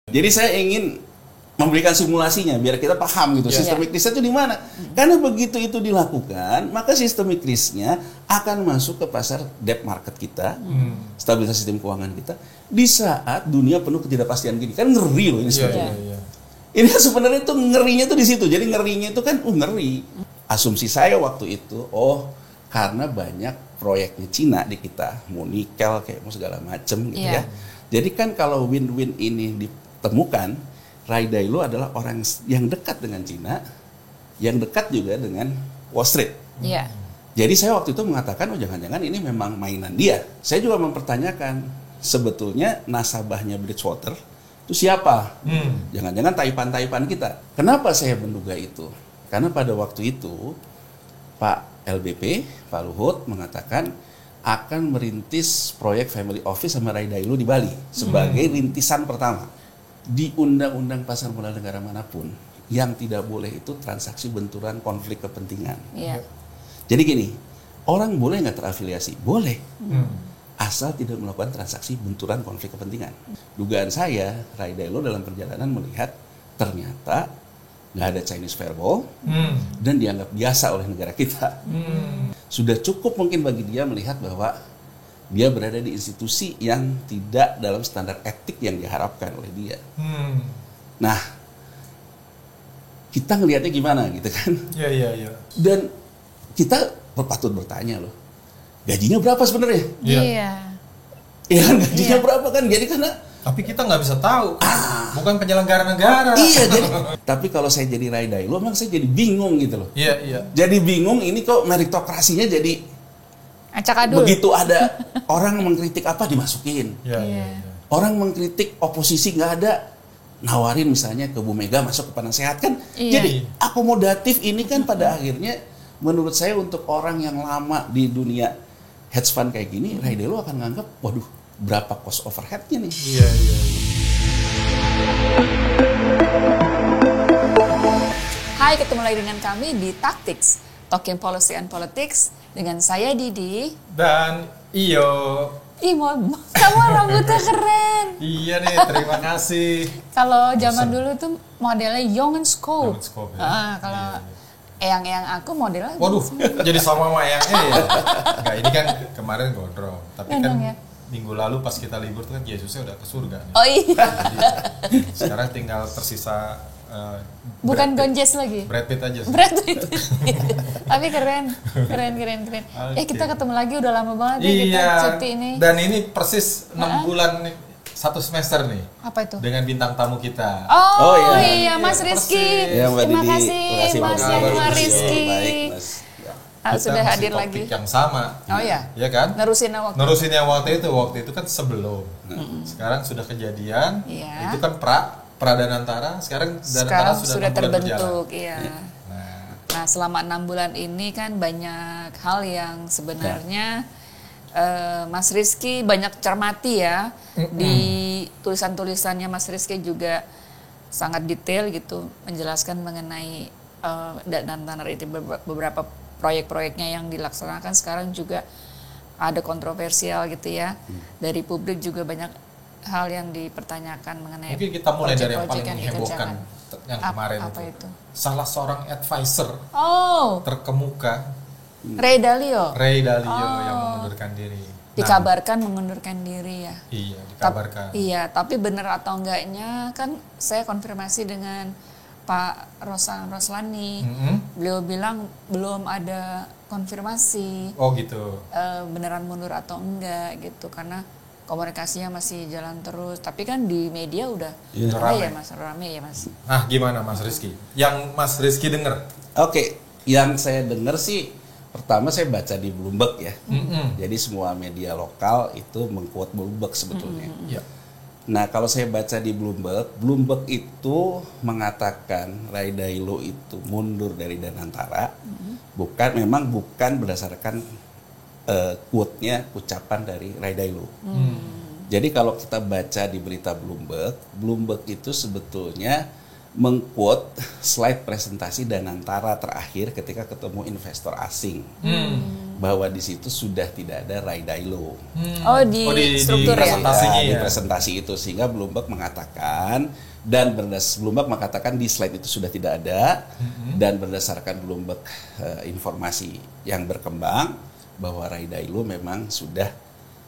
Jadi saya ingin memberikan simulasinya biar kita paham gitu sistemik risk itu di mana. Karena begitu itu dilakukan, maka sistemik risknya akan masuk ke pasar debt market kita, stabilitas sistem keuangan kita di saat dunia penuh ketidakpastian gini. Kan ngeri loh ini sebetulnya. Ini sebenarnya tuh ngerinya tuh di situ. Jadi ngerinya itu kan ngeri. Asumsi saya waktu itu, karena banyak proyeknya Cina di kita, mau nikel kayak mau segala macem gitu ya. Jadi kan kalau win-win ini ditemukan, Ray Dalio adalah orang yang dekat dengan Cina, yang dekat juga dengan Wall Street. Jadi saya waktu itu mengatakan, jangan-jangan ini memang mainan dia. Saya juga mempertanyakan, sebetulnya nasabahnya Bridgewater itu siapa? Jangan-jangan Taipan kita. Kenapa saya menduga itu? Karena pada waktu itu Pak LBP, Pak Luhut mengatakan akan merintis proyek family office sama Ray Dalio di Bali sebagai rintisan pertama. Di undang-undang pasar modal negara manapun yang tidak boleh itu transaksi benturan konflik kepentingan. Jadi gini, orang boleh nggak terafiliasi? Boleh, asal tidak melakukan transaksi benturan konflik kepentingan. Dugaan saya, Ray Dalio dalam perjalanan melihat ternyata nggak ada Chinese firewall dan dianggap biasa oleh negara kita. Sudah cukup mungkin bagi dia melihat bahwa dia berada di institusi yang tidak dalam standar etik yang diharapkan oleh dia. Nah, kita ngelihatnya gimana gitu kan? Dan kita patut bertanya loh, gajinya berapa sebenarnya? Iya kan, gajinya berapa kan? Jadi karena tapi kita nggak bisa tahu, bukan penyelenggara negara. Jadi, tapi kalau saya jadi Ray Dalio, memang saya jadi bingung gitu loh. Jadi bingung, ini kok meritokrasinya jadi acak-adul. Begitu ada orang mengkritik apa dimasukin. Orang mengkritik oposisi nggak ada, nawarin misalnya ke Bu Mega masuk ke penasehat kan. Jadi akomodatif ini kan pada akhirnya menurut saya untuk orang yang lama di dunia hedge fund kayak gini, Ray Dalio akan nganggap, waduh, berapa cost overhead-nya nih. Hai, ketemu lagi dengan kami di Tactics, Talking Policy and Politics, dengan saya Didi dan Iyo. Kamu rambutnya keren. Iya nih, terima kasih. Kalau zaman dulu tuh modelnya Young and Scope. Kalau eyang-eyang aku modelnya. Waduh, jadi sama eyangnya ya. Enggak, ini kan kemarin gondrong, tapi kan minggu lalu pas kita libur tuh kan Yesusnya udah ke surga nih. Jadi, sekarang tinggal tersisa bukan Gonjes lagi. Brad Pitt aja. Brad Pitt. Tapi keren. Kita ketemu lagi, udah lama banget kita cuti ini. Dan ini persis 6 bulan nih, 1 semester nih. Apa itu? Dengan bintang tamu kita. Mas Rizky. Terima kasih Mas Rizky. Baik, Mas. Sudah hadir lagi. Yang sama. Iya kan? Nerusin yang waktu itu kan sebelum. Sekarang sudah kejadian. Itu kan pra Danantara, sekarang Danantara sudah terbentuk. Nah, selama 6 bulan ini kan banyak hal yang sebenarnya Mas Rizky banyak cermati ya. Di tulisan-tulisannya Mas Rizky juga sangat detail gitu menjelaskan mengenai Danantara itu, beberapa proyek-proyeknya yang dilaksanakan sekarang juga ada kontroversial gitu ya. Dari publik juga banyak hal yang dipertanyakan mengenai. Mungkin kita mulai dari yang paling menghebohkan yang kemarin itu. Salah seorang advisor terkemuka, Ray Dalio yang mengundurkan diri. Dikabarkan mengundurkan diri ya. Iya, dikabarkan. Tapi benar atau enggaknya kan saya konfirmasi dengan Pak Roslani. Beliau bilang belum ada konfirmasi. Oh gitu. Beneran mundur atau enggak gitu, karena komunikasinya masih jalan terus. Tapi kan di media udah rame ya Mas. Nah, gimana Mas Rizky? Yang Mas Rizky dengar? Yang saya dengar sih, pertama saya baca di Bloomberg ya. Jadi semua media lokal itu mengquote Bloomberg sebetulnya. Nah, kalau saya baca di Bloomberg itu mengatakan Ray Dalio itu mundur dari Danantara, bukan berdasarkan quote-nya, ucapan dari Ray Dalio. Jadi kalau kita baca di berita Bloomberg itu sebetulnya meng-quote slide presentasi Danantara terakhir ketika ketemu investor asing. bahwa di situ sudah tidak ada Raidailo. Di struktur presentasinya di presentasi itu, sehingga Bloomberg mengatakan Bloomberg mengatakan di slide itu sudah tidak ada, dan berdasarkan Bloomberg informasi yang berkembang bahwa Raidailo memang sudah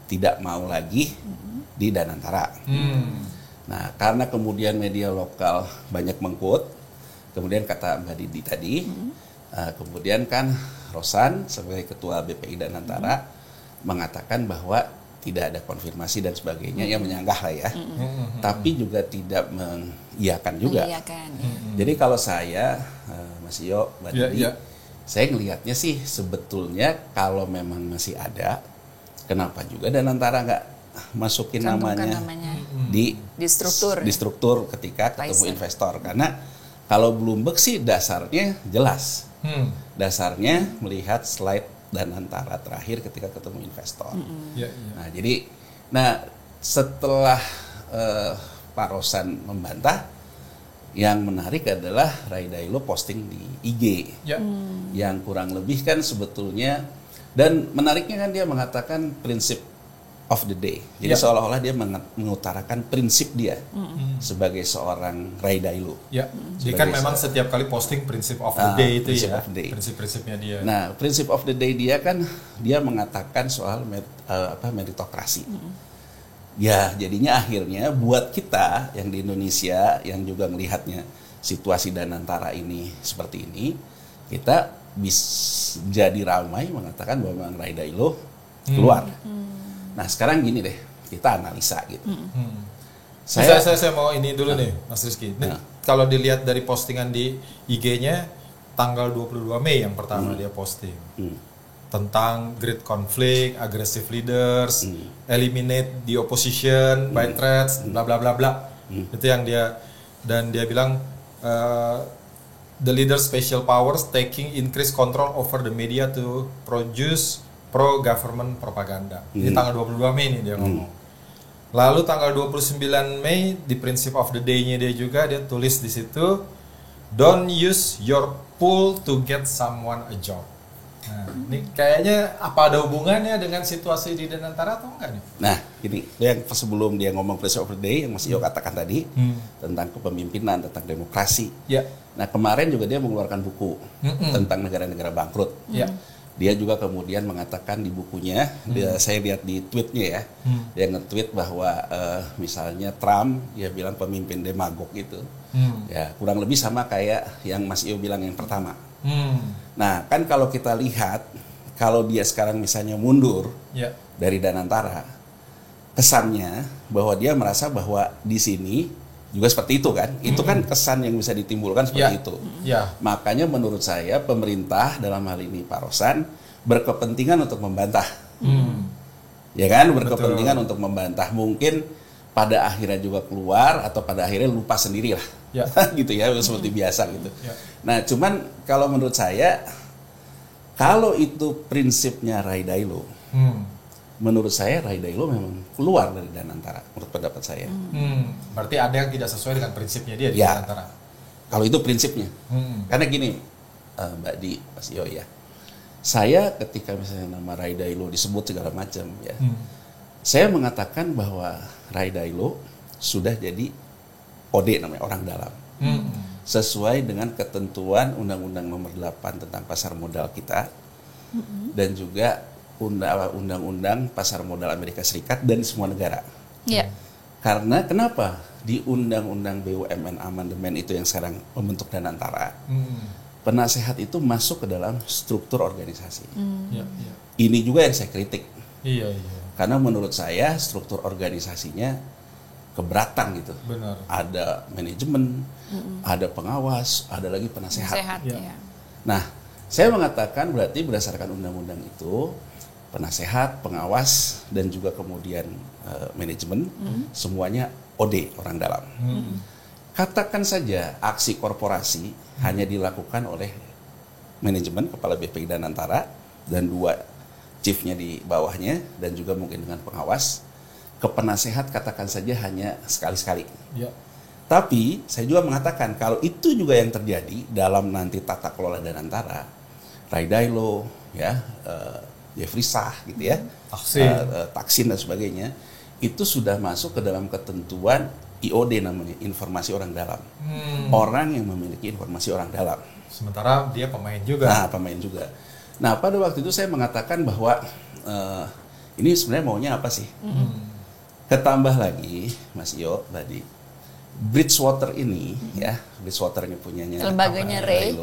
tidak mau lagi di Danantara. Nah, karena kemudian media lokal banyak mengkut, kemudian kata Mbak Didi tadi, kemudian kan Rosan sebagai ketua BPI Danantara mengatakan bahwa tidak ada konfirmasi dan sebagainya, yang menyanggah lah ya, tapi juga tidak mengiyakan juga. Jadi kalau saya, Mas Yo, Mbak Didi, saya ngelihatnya sih sebetulnya kalau memang masih ada, kenapa juga Danantara nggak masukin namanya di struktur ketika ketemu investor? Karena kalau Bloomberg sih dasarnya jelas. Dasarnya melihat slide Danantara terakhir ketika ketemu investor. Nah, setelah Pak Rosan membantah, yang menarik adalah Raidailo posting di IG, yang kurang lebih kan sebetulnya, dan menariknya kan dia mengatakan prinsip of the day. Jadi seolah-olah dia mengutarakan prinsip dia sebagai seorang Raidailo. Jadi kan memang setiap kali posting prinsip of the day itu prinsip-prinsipnya dia. Nah, prinsip of the day dia kan dia mengatakan soal meritokrasi. Ya, jadinya akhirnya buat kita yang di Indonesia yang juga melihatnya situasi Danantara ini seperti ini, kita bisa jadi ramai mengatakan bahwa Raidailo keluar. Nah, sekarang gini deh, kita analisa gitu. Saya mau ini dulu nih, Mas Rizky. Kalau dilihat dari postingan di IG-nya, tanggal 22 Mei yang pertama dia posting. Tentang great conflict, aggressive leaders, eliminate the opposition by threats, bla bla bla bla. Itu yang dia bilang the leader special powers taking increased control over the media to produce pro-government propaganda. Di tanggal 22 Mei ini dia ngomong. Lalu tanggal 29 Mei di Principle of the Day-nya dia juga, dia tulis di situ, don't use your pool to get someone a job. Nah, ini kayaknya apa ada hubungannya dengan situasi di Danantara atau enggak nih? Nah, ini yang sebelum dia ngomong Principle of the Day yang Mas Iyo katakan tadi, tentang kepemimpinan, tentang demokrasi. Nah, kemarin juga dia mengeluarkan buku tentang negara-negara bangkrut. Dia juga kemudian mengatakan di bukunya, saya lihat di tweetnya ya, dia nge-tweet bahwa misalnya Trump, dia bilang pemimpin demagog gitu, ya kurang lebih sama kayak yang Mas Iyo bilang yang pertama. Nah, kan kalau kita lihat, kalau dia sekarang misalnya mundur dari Danantara, kesannya bahwa dia merasa bahwa di sini juga seperti itu kan, itu kan kesan yang bisa ditimbulkan seperti itu. Makanya menurut saya pemerintah dalam hal ini Pak Rosan berkepentingan untuk membantah, ya kan, berkepentingan untuk membantah. Mungkin pada akhirnya juga keluar atau pada akhirnya lupa sendiri lah, gitu ya, seperti biasa gitu. Nah, cuman kalau menurut saya, kalau itu prinsipnya Raidailo, menurut saya Raidailo memang keluar dari Danantara, menurut pendapat saya. Berarti ada yang tidak sesuai dengan prinsipnya dia di Danantara. Kalau itu prinsipnya. Karena gini, Mbak Di, Mas Iyo ya. Saya ketika misalnya nama Raidailo disebut segala macam ya. Saya mengatakan bahwa Raidailo sudah jadi OD namanya, orang dalam. Sesuai dengan ketentuan Undang-Undang Nomor 8 tentang pasar modal kita. Dan juga Undang-Undang Pasar Modal Amerika Serikat dan semua negara. Karena kenapa di Undang-Undang BUMN Amandemen itu yang sekarang membentuk Danantara, penasehat itu masuk ke dalam struktur organisasi. Ini juga yang saya kritik. Karena menurut saya struktur organisasinya keberatan gitu. Ada manajemen, ada pengawas, ada lagi penasehat. Nah, saya mengatakan berarti berdasarkan undang-undang itu, penasehat, pengawas, dan juga kemudian manajemen, semuanya OD, orang dalam. Katakan saja aksi korporasi hanya dilakukan oleh manajemen, kepala BPI Danantara, dan 2 chiefnya di bawahnya, dan juga mungkin dengan pengawas. Kepenasehat katakan saja hanya sekali-sekali. Tapi saya juga mengatakan kalau itu juga yang terjadi dalam nanti tata kelola Danantara, Raidailo, ya, Jeffrey Sah gitu ya, Taksin dan sebagainya, itu sudah masuk ke dalam ketentuan IOD namanya, informasi orang dalam. Orang yang memiliki informasi orang dalam. Sementara dia pemain juga. Nah, pemain juga. Nah, pada waktu itu saya mengatakan bahwa ini sebenarnya maunya apa sih? Ketambah lagi, Mas Iyo tadi, Bridgewater ini, ya, Bridgewater ini punyanya lembaganya Ray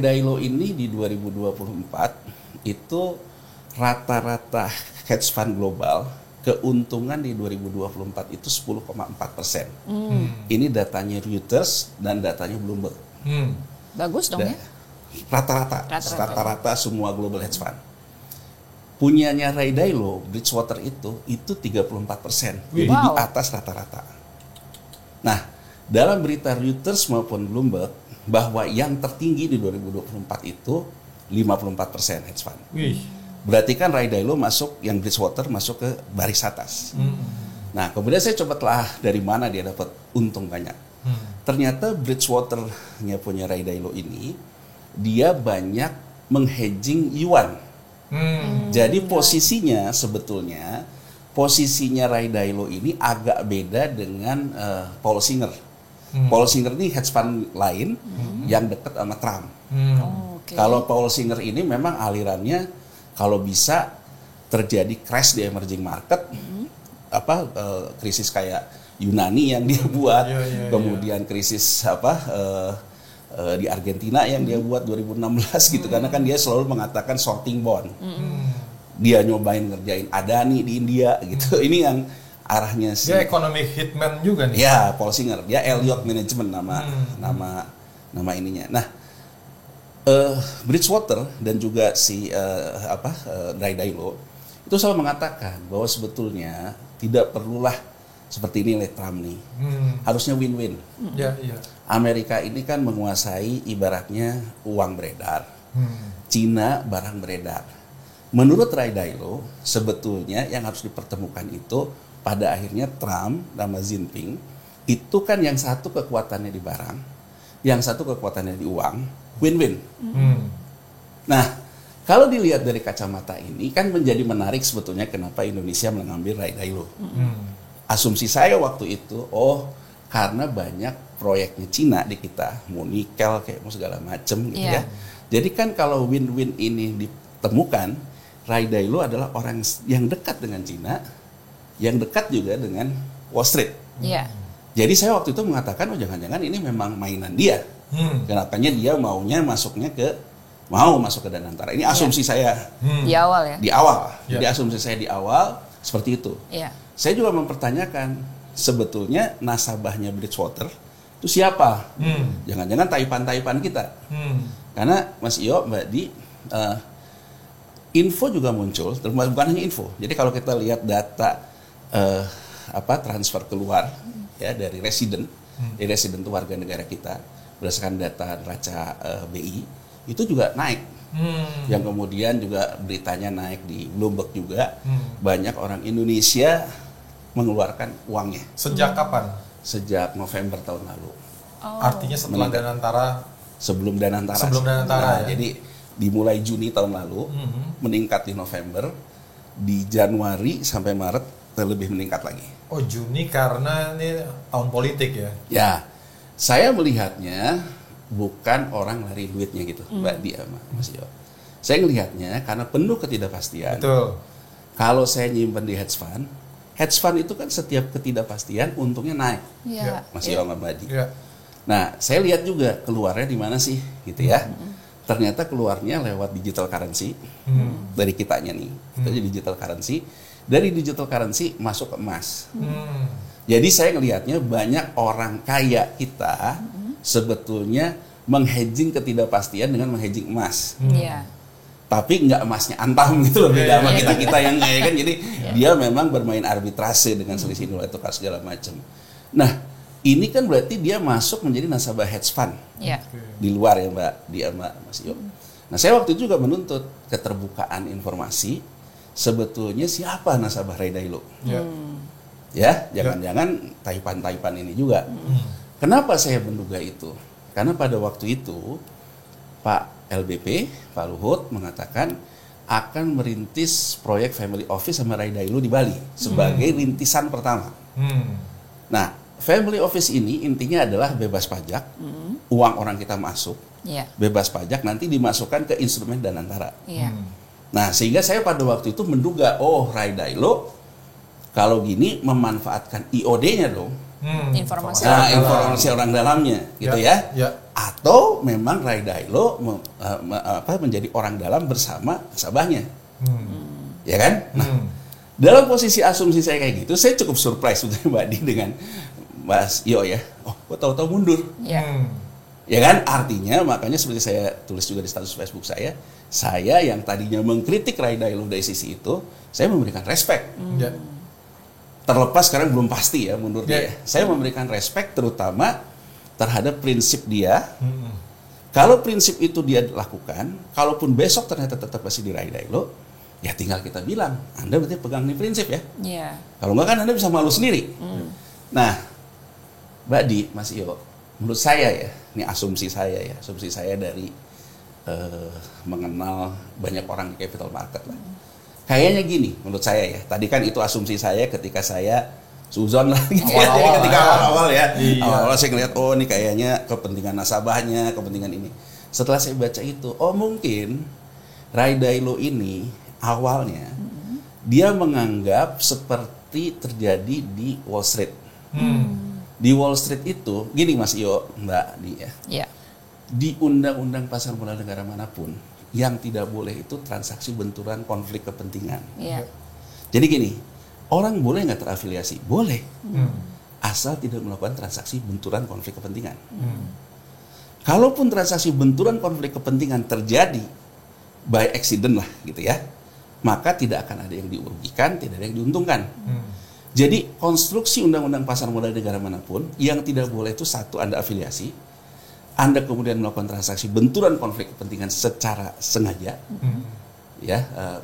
Dalio ini di 2024 itu rata-rata hedge fund global keuntungan di 2024 itu 10,4%. Ini datanya Reuters dan datanya Bloomberg. Bagus dong ya? Rata-rata semua global hedge fund. Punyanya Ray Dalio, Bridgewater itu 34%. Jadi di atas rata-rata. Nah, dalam berita Reuters maupun Bloomberg bahwa yang tertinggi di 2024 itu 54% hedge fund. Berarti kan Ray Dalio masuk, yang Bridgewater masuk ke baris atas. Nah, kemudian saya coba telah dari mana dia dapat untung banyak. Ternyata Bridgewater-nya punya Ray Dalio ini, dia banyak menghedging yuan. Jadi posisinya sebetulnya, posisinya Ray Dalio ini agak beda dengan Paul Singer. Paul Singer ini hedge fund lain yang dekat sama Trump. Kalau Paul Singer ini memang alirannya kalau bisa terjadi crash di emerging market, krisis kayak Yunani yang dia buat, kemudian krisis di Argentina yang dia buat 2016 gitu, karena kan dia selalu mengatakan sorting bond. Dia nyobain ngerjain Adani di India gitu. Ini yang arahnya sih. Dia economic hitman juga nih. Ya, Paul Singer. Dia Elliott Management nama ininya. Nah, Bridgewater dan juga si Ray Dalio itu selalu mengatakan bahwa sebetulnya tidak perlulah seperti ini oleh Trump nih. Harusnya win-win. Amerika ini kan menguasai ibaratnya uang beredar. Cina barang beredar. Menurut Ray Dalio, sebetulnya yang harus dipertemukan itu pada akhirnya Trump sama Xi Jinping itu kan yang satu kekuatannya di barang, yang satu kekuatannya di uang, win-win. Nah, kalau dilihat dari kacamata ini kan menjadi menarik sebetulnya kenapa Indonesia mengambil Ray Dalio. Asumsi saya waktu itu, karena banyak proyeknya Cina di kita, mau nikel kayak mau segala macem gitu ya. Jadi kan kalau win-win ini ditemukan, Ray Dalio adalah orang yang dekat dengan Cina, yang dekat juga dengan Wall Street. Jadi saya waktu itu mengatakan, jangan-jangan ini memang mainan dia. Kenapanya dia masuk ke Danantara. Ini asumsi saya di awal ya. Di awal. Jadi asumsi saya di awal seperti itu. Saya juga mempertanyakan sebetulnya nasabahnya Bridgewater itu siapa? Jangan-jangan taipan-taipan kita. Karena Mas Iyo, Mbak Di, info juga muncul, bukan hanya info. Jadi kalau kita lihat data transfer keluar ya dari resident itu warga negara kita berdasarkan data neraca BI itu juga naik. Yang kemudian juga beritanya naik di Bloomberg juga. Banyak orang Indonesia mengeluarkan uangnya. Sejak kapan? Sejak November tahun lalu. Artinya setelah Danantara? Sebelum Danantara. Nah, jadi dimulai Juni tahun lalu, meningkat di November, di Januari sampai Maret lebih meningkat lagi. Juni karena ini tahun politik ya? Ya, saya melihatnya bukan orang lari duitnya gitu, Mbak Dia, Mas Yo. Saya melihatnya karena penuh ketidakpastian. Betul. Kalau saya nyimpen di hedge fund itu kan setiap ketidakpastian untungnya naik, Mas Yo sama Mbak Dia. Nah, saya lihat juga keluarnya di mana sih, gitu ya. Ternyata keluarnya lewat digital currency dari kitanya nih, itu digital currency. Dari digital currency masuk ke emas. Jadi saya ngelihatnya banyak orang kaya kita sebetulnya menghedging ketidakpastian dengan menghedging emas. Tapi nggak emasnya antam gitu loh, beda sama kita yang kaya kan. Jadi dia memang bermain arbitrase dengan selisih nilai tukar segala macam. Nah, ini kan berarti dia masuk menjadi nasabah hedge fund di luar ya Mbak Dia, Mas Iyo. Nah, saya waktu itu juga menuntut keterbukaan informasi. Sebetulnya siapa nasabah Ray Dalio? Ya, jangan-jangan taipan-taipan ini juga. Kenapa saya menduga itu? Karena pada waktu itu Pak LBP, Pak Luhut mengatakan akan merintis proyek family office sama Rai Dailo di Bali sebagai rintisan pertama. Nah, family office ini intinya adalah bebas pajak, uang orang kita masuk, bebas pajak nanti dimasukkan ke instrumen Danantara. Nah, sehingga saya pada waktu itu menduga, oh Rai Dailo kalau gini memanfaatkan IOD-nya dong. Informasi orang dalamnya, gitu ya. Atau memang Rai Dailo menjadi orang dalam bersama nasabahnya, ya kan? Nah, dalam posisi asumsi saya kayak gitu, saya cukup surprise sebetulnya Mbak Di dengan Mas Yo ya. Oh, kok tahu-tahu mundur? Ya kan? Artinya makanya seperti saya tulis juga di status Facebook saya yang tadinya mengkritik Rai Dailo dari sisi itu, saya memberikan respect. Terlepas sekarang belum pasti ya mundur dia. Saya memberikan respect terutama terhadap prinsip dia. Kalau prinsip itu dia lakukan, kalaupun besok ternyata tetap masih di Rai Dailo, ya tinggal kita bilang, Anda berarti pegang nih prinsip ya. Kalau enggak kan Anda bisa malu sendiri. Nah, Mbak Di, Mas Iyo, menurut saya ya, ini asumsi saya dari mengenal banyak orang di capital market lah. Kayaknya gini, menurut saya ya. Tadi kan itu asumsi saya ketika saya suzon lah gitu ya. Ketika awal-awal ya. Awal-awal saya ngeliat, oh ini kayaknya kepentingan nasabahnya, kepentingan ini. Setelah saya baca itu, oh mungkin Rai Dailo ini awalnya dia menganggap seperti terjadi di Wall Street. Di Wall Street itu, gini Mas Iyo, Mbak Di ya. Di undang-undang pasar modal negara manapun, yang tidak boleh itu transaksi benturan konflik kepentingan. Jadi gini, orang boleh nggak terafiliasi? Boleh, asal tidak melakukan transaksi benturan konflik kepentingan. Kalaupun transaksi benturan konflik kepentingan terjadi by accident lah gitu ya, maka tidak akan ada yang dirugikan, tidak ada yang diuntungkan. Jadi konstruksi undang-undang pasar modal negara manapun yang tidak boleh itu satu, Anda afiliasi, Anda kemudian melakukan transaksi benturan konflik kepentingan secara sengaja,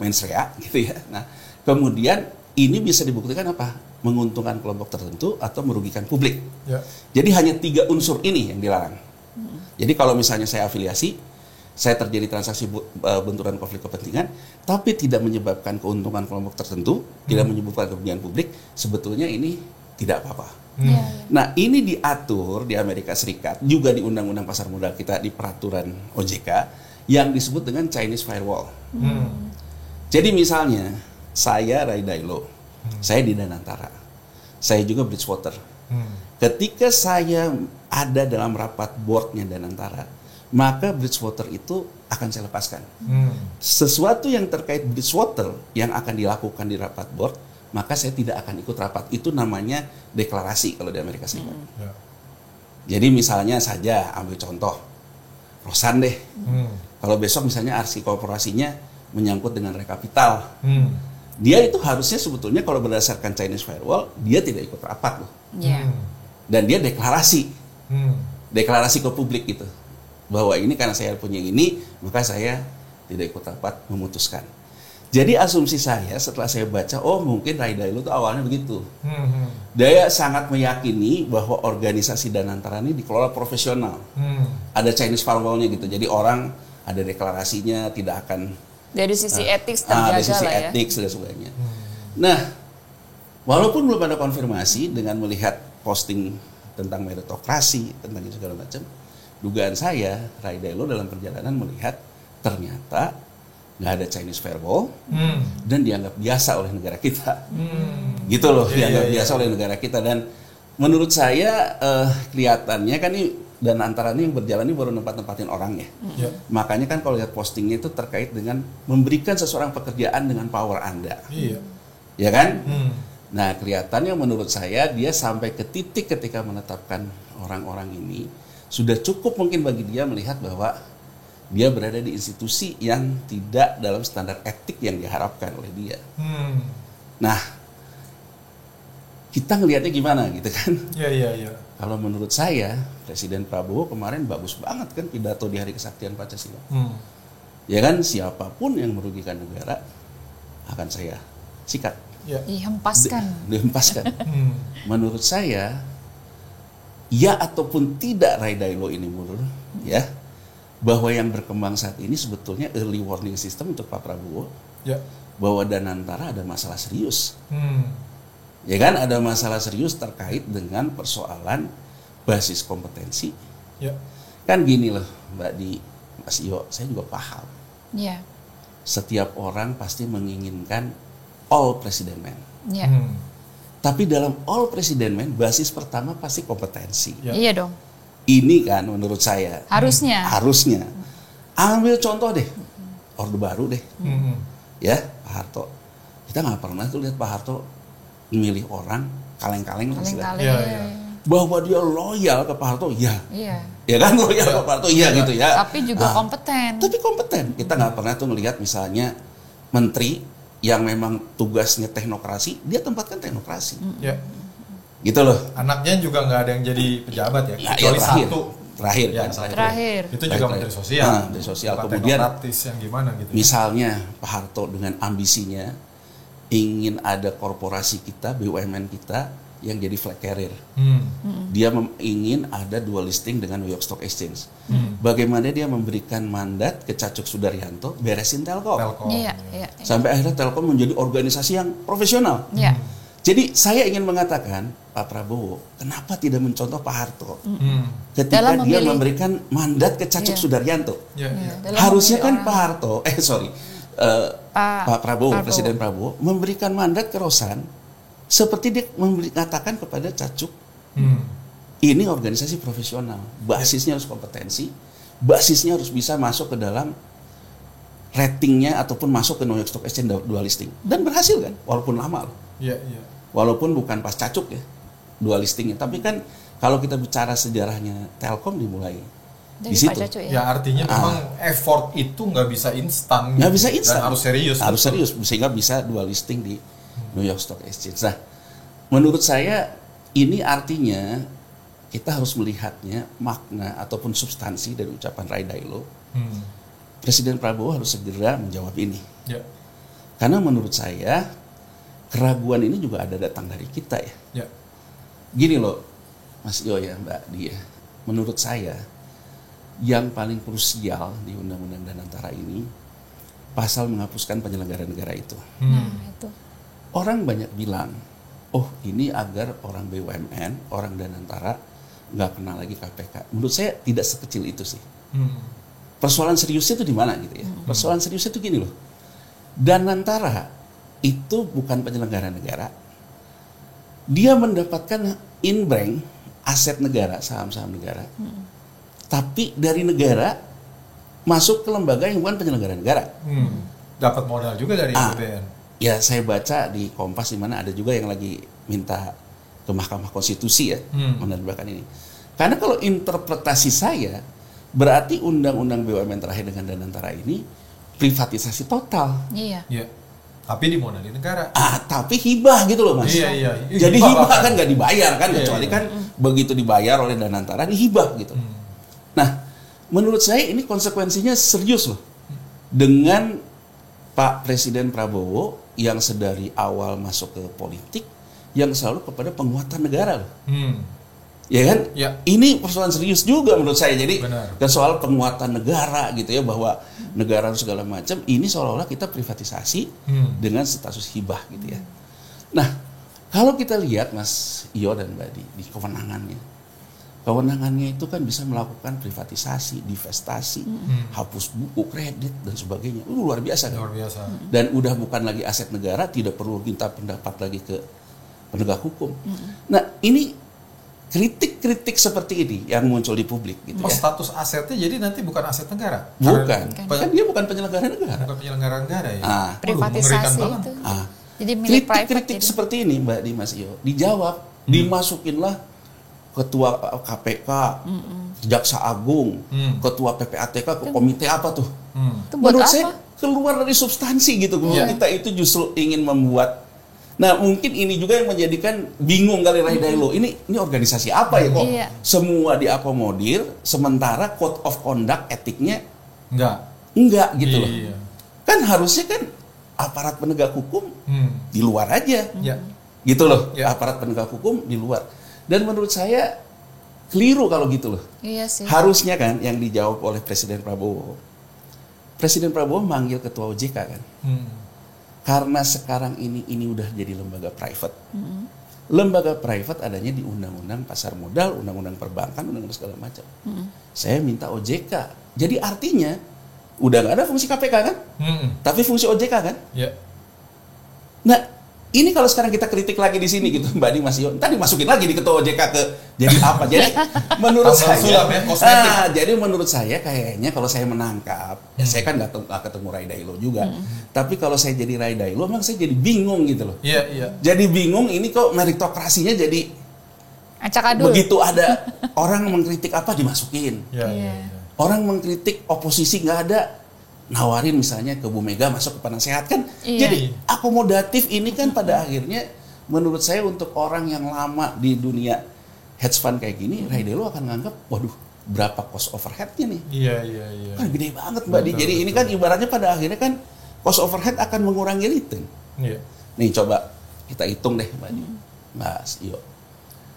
mens rea gitu ya. Nah, kemudian ini bisa dibuktikan apa? Menguntungkan kelompok tertentu atau merugikan publik. Jadi hanya 3 unsur ini yang dilarang. Jadi kalau misalnya saya afiliasi, saya terjadi transaksi benturan konflik kepentingan, tapi tidak menyebabkan keuntungan kelompok tertentu, tidak menyebabkan kerugian publik, sebetulnya ini tidak apa-apa. Nah, ini diatur di Amerika Serikat, juga di Undang-Undang Pasar Modal kita, di peraturan OJK, yang disebut dengan Chinese Firewall. Jadi misalnya, saya Rai Dailo, saya di Danantara, saya juga Bridgewater. Ketika saya ada dalam rapat boardnya Danantara, maka Bridgewater itu akan saya lepaskan. Sesuatu yang terkait Bridgewater yang akan dilakukan di rapat board, maka saya tidak akan ikut rapat. Itu namanya deklarasi kalau di Amerika Serikat. Jadi misalnya saja, ambil contoh, Rosan deh. Kalau besok misalnya aksi korporasinya menyangkut dengan Rekapital, dia itu harusnya sebetulnya kalau berdasarkan Chinese Firewall, dia tidak ikut rapat loh. Dan dia deklarasi. Deklarasi ke publik gitu. Bahwa ini karena saya punya ini, maka saya tidak ikut rapat, memutuskan. Jadi asumsi saya setelah saya baca, oh mungkin Rai Dailo itu awalnya begitu. Dia sangat meyakini bahwa organisasi Danantara ini dikelola profesional. Ada Chinese firewall-nya gitu. Jadi orang ada deklarasinya, tidak akan dari sisi etik terjaga dari sisi lah ya. etik dan sebagainya. Nah, walaupun belum ada konfirmasi dengan melihat posting tentang meritokrasi, tentang itu segala macam, dugaan saya Rai Dailo dalam perjalanan melihat ternyata nggak ada Chinese firewall dan dianggap biasa oleh negara kita, gitu loh, dianggap biasa oleh negara kita. Dan menurut saya kelihatannya kan ini Danantara ini yang berjalan ini baru tempat-tempatin orangnya. Makanya kan kalau lihat postingnya itu terkait dengan memberikan seseorang pekerjaan dengan power Anda, ya kan? Nah, kelihatannya menurut saya dia sampai ke titik ketika menetapkan orang-orang ini sudah cukup mungkin bagi dia melihat bahwa dia berada di institusi yang tidak dalam standar etik yang diharapkan oleh dia. Nah, kita ngelihatnya gimana gitu kan? Kalau menurut saya, Presiden Prabowo kemarin bagus banget kan pidato di Hari Kesaktian Pancasila. Ya kan, siapapun yang merugikan negara akan saya sikat. Dihempaskan. Dihempaskan. Menurut saya, ya ataupun tidak Rai Dailo ini mundur, ya. bahwa yang berkembang saat ini sebetulnya early warning system untuk Pak Prabowo, bahwa Danantara ada masalah serius. Ya kan, ada masalah serius terkait dengan persoalan basis kompetensi. Kan gini loh Mbak Di, Mas Iyo, saya juga paham. Setiap orang pasti menginginkan all president man. Tapi dalam all president man, basis pertama pasti kompetensi. Iya dong. Ini kan menurut saya harusnya. Ambil contoh deh, Orde Baru deh, ya Pak Harto. Kita nggak pernah tuh lihat Pak Harto memilih orang kaleng-kaleng. Bahwa dia loyal ke Pak Harto, ya kan, loyal ke Pak Harto, gitu ya. Tapi juga kompeten. Kita nggak pernah tuh ngelihat misalnya menteri yang memang tugasnya teknokrasi, dia tempatkan teknokrasi. Gitu loh. Anaknya juga nggak ada yang jadi pejabat ya, kecuali terakhir. Itu juga menteri sosial. Menteri sosial. Kemudian yang gimana gitu. Misalnya Pak Harto dengan ambisinya ingin ada korporasi kita, BUMN kita yang jadi flag carrier. Dia ingin ada dual listing dengan New York Stock Exchange. Bagaimana dia memberikan mandat ke Cacuk Sudaryanto beresin Telkom. Sampai akhirnya Telkom menjadi organisasi yang profesional. Jadi saya ingin mengatakan Pak Prabowo, kenapa tidak mencontoh Pak Harto ketika dia memberikan mandat ke Cacuk Sudaryanto? Harusnya kan Pak Harto, Pak Prabowo, Presiden Prabowo memberikan mandat ke Rosan seperti dia mengatakan kepada Cacuk, ini organisasi profesional, basisnya harus kompetensi, basisnya harus bisa masuk ke dalam ratingnya ataupun masuk ke New York Stock Exchange dual listing, dan berhasil kan, walaupun lama loh. Walaupun bukan pas Cacuk ya dual listingnya, tapi kan kalau kita bicara sejarahnya Telkom dimulai di situ. Ya artinya memang effort itu nggak bisa instan. Dan harus serius. Sehingga bisa dual listing di New York Stock Exchange. Nah, menurut saya ini artinya kita harus melihatnya makna ataupun substansi dari ucapan Ray Dalio. Presiden Prabowo harus segera menjawab ini. Karena menurut saya keraguan ini juga ada datang dari kita ya. Gini loh, Mas Iyo ya, Mbak Dia. Menurut saya yang paling krusial di Undang-Undang Danantara ini pasal menghapuskan penyelenggara negara itu. Itu. Orang banyak bilang, oh ini agar orang BUMN, orang Danantara nggak kenal lagi KPK. Menurut saya tidak sekecil itu sih. Persoalan seriusnya itu di mana gitu ya? Persoalan seriusnya itu gini loh. Danantara itu bukan penyelenggara negara. Dia mendapatkan in-bank aset negara, saham-saham negara. Tapi dari negara masuk ke lembaga yang bukan penyelenggara negara. Dapat modal juga dari APBN. Ya saya baca di Kompas di mana ada juga yang lagi minta ke Mahkamah Konstitusi ya menerbitkan ini. Karena kalau interpretasi saya berarti undang-undang BUMN terakhir dengan Danantara ini privatisasi total. Tapi dimodali negara. Tapi hibah gitu loh Mas. Jadi hibah kan nggak dibayar kan, kecuali kan begitu dibayar oleh Danantara dihibah gitu. Nah, menurut saya ini konsekuensinya serius loh. Dengan Pak Presiden Prabowo yang sedari awal masuk ke politik yang selalu kepada penguatan negara loh. Ya kan? Ini persoalan serius juga menurut saya. Jadi soal penguatan negara gitu ya, bahwa negara segala macam ini seolah-olah kita privatisasi dengan status hibah gitu ya. Nah, kalau kita lihat Mas Iyo dan Mbak di kewenangannya itu kan bisa melakukan privatisasi, divestasi, hapus buku kredit dan sebagainya. Luar biasa kan? Dan udah bukan lagi aset negara, tidak perlu minta pendapat lagi ke penegak hukum. Nah, ini kritik-kritik seperti ini yang muncul di publik gitu ya. Status asetnya jadi nanti bukan aset negara. Bukan. Kan dia bukan penyelenggara negara. Bukan penyelenggara negara ya. Privatisasi itu. Jadi milik private. Kritik seperti ini Mbak Di, Mas Iyo dijawab, dimasukinlah ketua KPK, Jaksa Agung, ketua PPATK ke komite apa tuh? Menurut saya keluar dari substansi gitu. Kita itu justru ingin membuat. Nah mungkin ini juga yang menjadikan bingung kali Ray Dalio. Ini organisasi apa ya kok semua diakomodir, sementara code of conduct etiknya enggak gitu loh. Kan harusnya kan aparat penegak hukum di luar aja, gitu loh. Aparat penegak hukum di luar. Dan menurut saya Keliru kalau gitu loh. Iya sih. Harusnya kan yang dijawab oleh Presiden Prabowo. Presiden Prabowo manggil Ketua OJK kan. Karena sekarang ini udah jadi lembaga private. Lembaga private adanya di Undang-Undang Pasar Modal, Undang-Undang Perbankan, Undang-Undang segala macam. Saya minta OJK. Jadi artinya udah nggak ada fungsi KPK kan? Tapi fungsi OJK kan? Yeah. Nah, ini kalau sekarang kita kritik lagi di sini gitu, Mbak Di, Mas Yo, tadi masukin lagi di Ketua OJK ke jadi apa? Jadi menurut saya, jadi menurut saya kayaknya kalau saya menangkap, ya saya kan nggak ketemu Ray Dailo juga. Tapi kalau saya jadi Ray Dailo, memang saya jadi bingung gitu loh. Iya. Jadi bingung ini kok meritokrasinya jadi acak-adul. Begitu ada orang mengkritik apa dimasukin. Iya. Orang mengkritik oposisi nggak ada, nawarin misalnya ke Bu Mega masuk ke penasehat kan. Jadi akomodatif ini kan pada akhirnya menurut saya untuk orang yang lama di dunia hedge fund kayak gini, Ray Dailo akan nganggap, waduh berapa cost overhead-nya nih. Iya. Kan gede banget Mbak Di. Jadi ini kan ibaratnya pada akhirnya kan cost overhead akan mengurangi return. Iya. Nih coba kita hitung deh Mbak Di. Mas Iyo.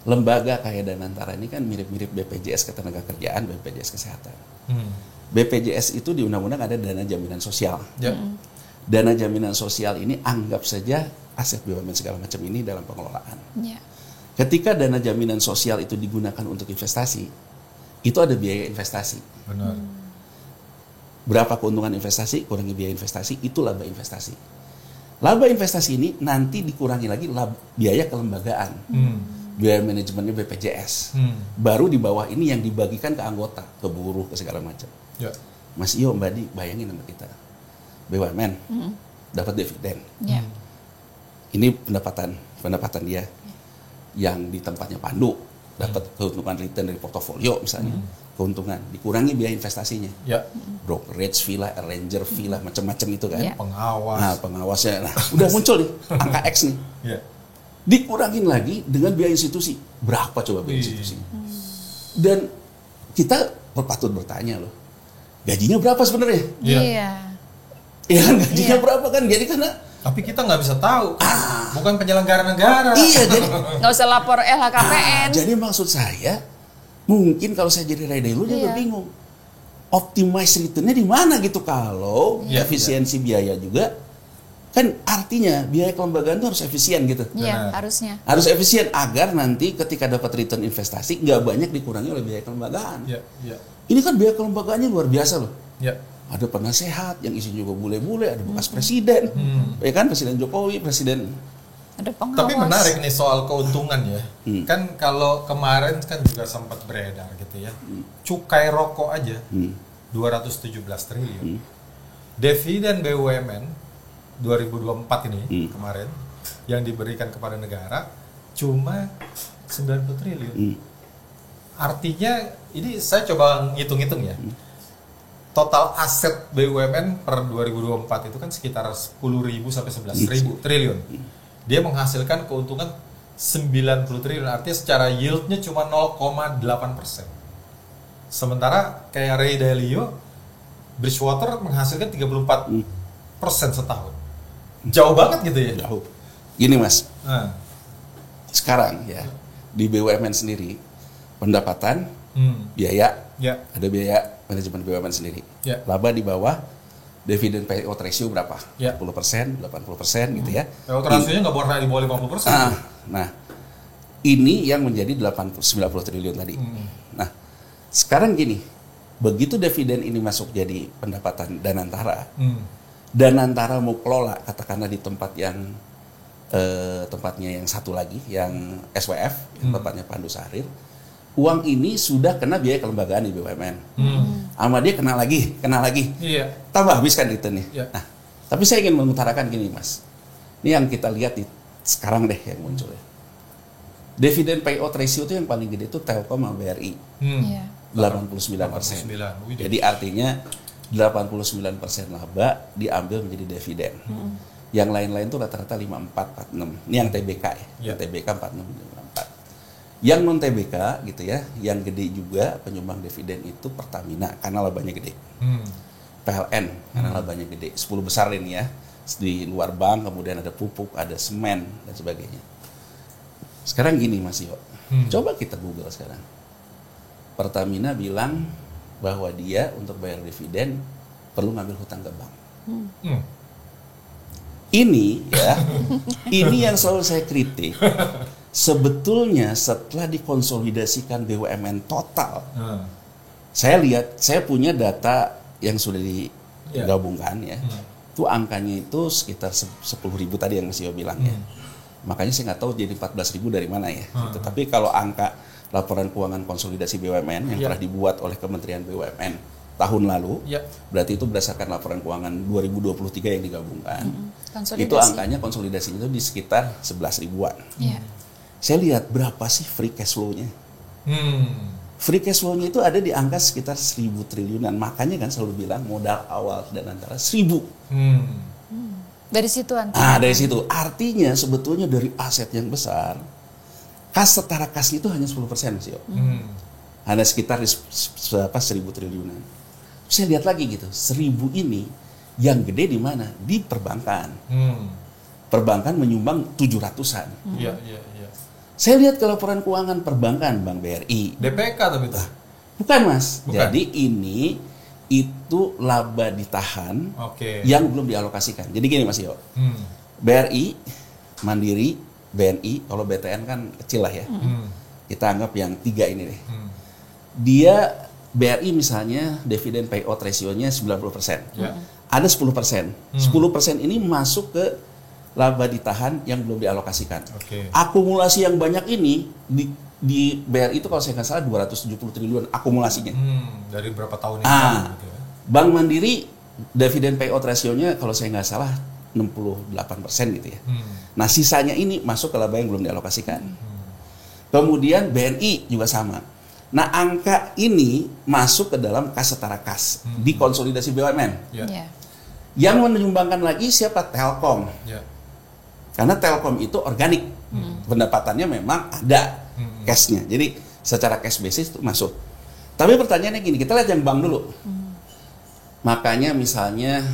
Lembaga kayak Danantara ini kan mirip-mirip BPJS Ketenagakerjaan, BPJS Kesehatan. BPJS itu di undang-undang ada dana jaminan sosial. Dana jaminan sosial ini anggap saja aset BUMN segala macam ini dalam pengelolaan. Ketika dana jaminan sosial itu digunakan untuk investasi, itu ada biaya investasi. Benar. Berapa keuntungan investasi, kurangi biaya investasi, itu laba investasi. Laba investasi ini nanti dikurangi lagi biaya kelembagaan. Biaya manajemennya BPJS. Baru di bawah ini yang dibagikan ke anggota, ke buruh, ke segala macam. Ya. Mas Iyo, Mbak Di, bayangin sama kita. BUMN dapat dividen. Ini pendapatan dia. Yang di tempatnya Pandu dapat keuntungan return dari portofolio misalnya. Keuntungan dikurangi biaya investasinya. Brokerage fee lah, arranger fee lah, macam-macam itu kan. Pengawas. Nah, pengawasnya. Nah, udah muncul nih angka X nih. Dikurangin lagi dengan biaya institusi. Berapa coba biaya institusi? Dan kita patut bertanya loh, gajinya berapa sebenarnya? Iya. Ya kan gajinya berapa kan? Jadi karena tapi kita nggak bisa tahu, bukan penyelenggara negara. Iya, jadi nggak usah lapor LHKPN. Jadi maksud saya, mungkin kalau saya jadi Ray Dailo juga bingung. Optimize return-nya di mana gitu kalau efisiensi biaya juga. Kan artinya biaya kelembagaan itu harus efisien gitu. Iya, harusnya. Harus efisien agar nanti ketika dapat return investasi nggak banyak dikurangi oleh biaya kelembagaan. Ini kan biaya kelembagaannya luar biasa loh. Ada penasehat yang isinya juga bule-bule, ada bekas presiden, ya kan Presiden Jokowi, Presiden. Ada pengawas. Tapi menarik nih soal keuntungan ya. Kan kalau kemarin kan juga sempat beredar gitu ya. Cukai rokok aja 217 triliun. Dividen BUMN 2024 ini kemarin yang diberikan kepada negara cuma 90 triliun. Artinya ini saya coba ngitung-ngitung ya. Total aset BUMN per 2024 itu kan sekitar 10.000 sampai 11.000 triliun. Dia menghasilkan keuntungan 90 triliun, artinya secara yieldnya cuma 0,8%. Sementara kayak Ray Dalio, Bridgewater menghasilkan 34% setahun. Jauh banget gitu ya? Jauh. Gini Mas, sekarang ya di BUMN sendiri pendapatan, biaya, ada biaya manajemen BUMN sendiri. Laba di bawah, dividen payout ratio berapa? 10%, 80% gitu ya. Payout ratio-nya nggak boleh di bawah 50%. Nah, ini yang menjadi 90 triliun tadi. Nah, sekarang gini, begitu dividen ini masuk jadi pendapatan Danantara, Danantara mau kelola katakanlah di tempat yang tempatnya yang satu lagi, yang SWF, tempatnya Pandu Sarir. Uang ini sudah kena biaya kelembagaan di BUMN. Sama dia kena lagi. Tambah habis kan returnnya. Nah, tapi saya ingin mengutarakan gini Mas. Ini yang kita lihat di sekarang deh yang muncul ya. Dividen payout ratio itu yang paling gede itu Telkom sama BRI. 89%. Jadi artinya 89% laba diambil menjadi dividen. Yang lain-lain itu rata-rata 54, 46. Ini yang TBK ya. Yang TBK 46, 54. Yang non TBK gitu ya, yang gede juga penyumbang dividen itu Pertamina karena labanya gede. PLN karena labanya gede. 10 besar ini ya. Di luar bank, kemudian ada pupuk, ada semen dan sebagainya. Sekarang gini Mas Yo. Coba kita Google sekarang. Pertamina bilang bahwa dia untuk bayar dividen perlu ngambil hutang ke bank. Ini ya, ini yang selalu saya kritik. Sebetulnya setelah dikonsolidasikan BUMN total, saya lihat, saya punya data yang sudah digabungkan ya. Itu angkanya itu sekitar 10.000 tadi yang Mas Yo bilang ya. Makanya saya nggak tahu jadi 14.000 dari mana ya. Gitu. Tapi kalau angka laporan keuangan konsolidasi BUMN yang telah dibuat oleh Kementerian BUMN tahun lalu, berarti itu berdasarkan laporan keuangan 2023 yang digabungkan. Itu angkanya konsolidasinya itu di sekitar 11.000-an. Saya lihat berapa sih free cash flow-nya. Free cash flow-nya itu ada di angka sekitar 1.000 triliunan. Makanya kan selalu bilang modal awal dan antara 1.000. Dari situ dari situ. Artinya sebetulnya dari aset yang besar, kas setara kas itu hanya 10%, Mas Yo. Hanya sekitar 1.000 triliunan. Saya lihat lagi gitu, 1.000 ini yang gede di mana? Di perbankan. Perbankan menyumbang 700-an. Saya lihat ke laporan keuangan perbankan Bank BRI. DPK tapi itu? Bukan, Mas. Bukan. Jadi ini itu laba ditahan yang belum dialokasikan. Jadi gini Mas Yo. BRI, Mandiri, BNI, kalau BTN kan kecil lah ya. Kita anggap yang 3 ini deh. Dia BRI misalnya dividen payout ratio-nya 90%. Ada 10%. 10% ini masuk ke laba ditahan yang belum dialokasikan. Akumulasi yang banyak ini di BRI itu kalau saya nggak salah 270 triliun akumulasinya. Dari berapa tahun ini? Gitu ya? Bank Mandiri dividen payout ratio-nya kalau saya nggak salah 68% gitu ya. Nah sisanya ini masuk ke laba yang belum dialokasikan. Kemudian BNI juga sama. Nah angka ini masuk ke dalam kas setara kas di konsolidasi BUMN. Yang menyumbangkan lagi siapa? Telkom. Karena Telkom itu organik, pendapatannya memang ada cashnya. Jadi secara cash basis itu masuk. Tapi pertanyaannya gini, kita lihat yang bank dulu. Makanya misalnya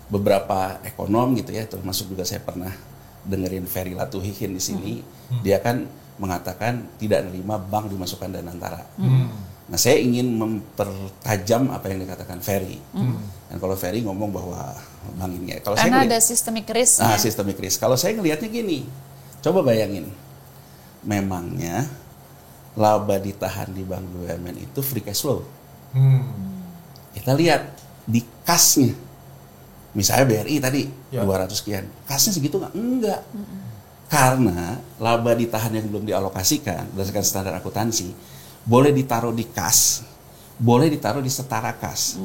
beberapa ekonom gitu ya, termasuk juga saya pernah dengerin Ferry Latuhihin di sini, dia kan mengatakan tidak menerima bank dimasukkan dana antara. Nah saya ingin mempertajam apa yang dikatakan Ferry. Dan kalau Ferry ngomong bahwa bank ini, kalau karena saya ada systemic risk. Systemic risk. Kalau saya ngelihatnya gini, coba bayangin, memangnya laba ditahan di bank BUMN itu free cash flow. Kita lihat di kasnya, misalnya BRI tadi 200 sekian, kasnya segitu nggak? Enggak. Karena laba ditahan yang belum dialokasikan berdasarkan standar akuntansi boleh ditaruh di kas, boleh ditaruh di setara kas.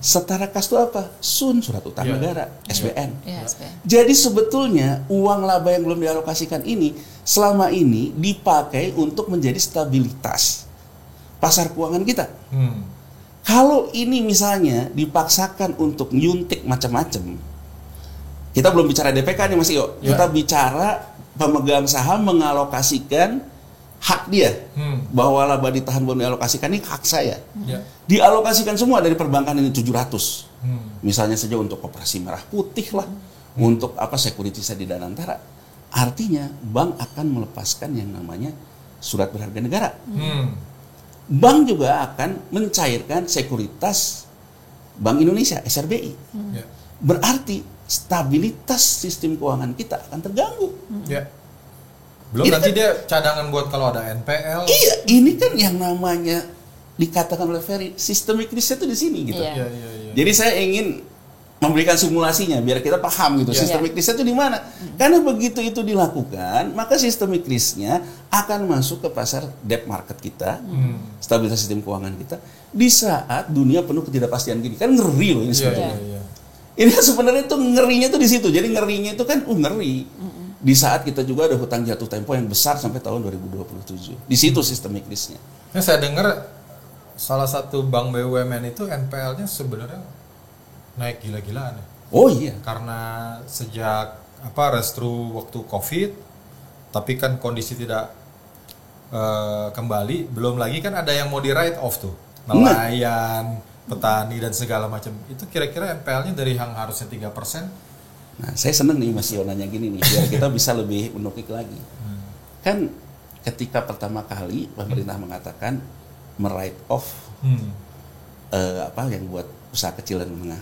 Setara kas itu apa? Surat utang negara, SBN. Jadi sebetulnya uang laba yang belum dialokasikan ini selama ini dipakai untuk menjadi stabilitas pasar keuangan kita. Kalau ini misalnya dipaksakan untuk nyuntik macam-macam, kita belum bicara DPK nih Mas Iyo, kita bicara pemegang saham mengalokasikan hak dia, bahwa laba ditahan belum dialokasikan ini hak saya. Dialokasikan semua dari perbankan ini 700. Misalnya saja untuk operasi merah putih lah, untuk apa sekuritisasi di dana antara. Artinya bank akan melepaskan yang namanya surat berharga negara. Bank juga akan mencairkan sekuritas Bank Indonesia, SRBI. Berarti stabilitas sistem keuangan kita akan terganggu. Belum ini nanti kan, dia cadangan buat kalau ada NPL. Iya, ini kan yang namanya dikatakan oleh Ferry, systemic risk itu di sini gitu. Jadi saya ingin memberikan simulasinya biar kita paham gitu. Systemic risk itu di mana? Karena begitu itu dilakukan, maka systemic risk-nya akan masuk ke pasar debt market kita, stabilitas sistem keuangan kita di saat dunia penuh ketidakpastian gini. Kan ngeri loh ini sebetulnya. Ini sebenarnya tuh ngerinya tuh di situ. Jadi ngerinya itu kan ngeri. Di saat kita juga ada hutang jatuh tempo yang besar sampai tahun 2027. Di situ sistemik risk-nya. Nah, saya dengar salah satu bank BUMN itu NPL-nya sebenarnya naik gila-gilaan. Oh iya. Karena sejak restru waktu Covid, tapi kan kondisi tidak kembali. Belum lagi kan ada yang mau di write off tuh. Nelayan, petani dan segala macam. Itu kira-kira NPL-nya dari yang harusnya 3%. Nah, saya seneng nih Mas Yo nanya gini nih, biar kita bisa lebih menukik lagi. Kan ketika pertama kali pemerintah mengatakan write off yang buat usaha kecil dan menengah.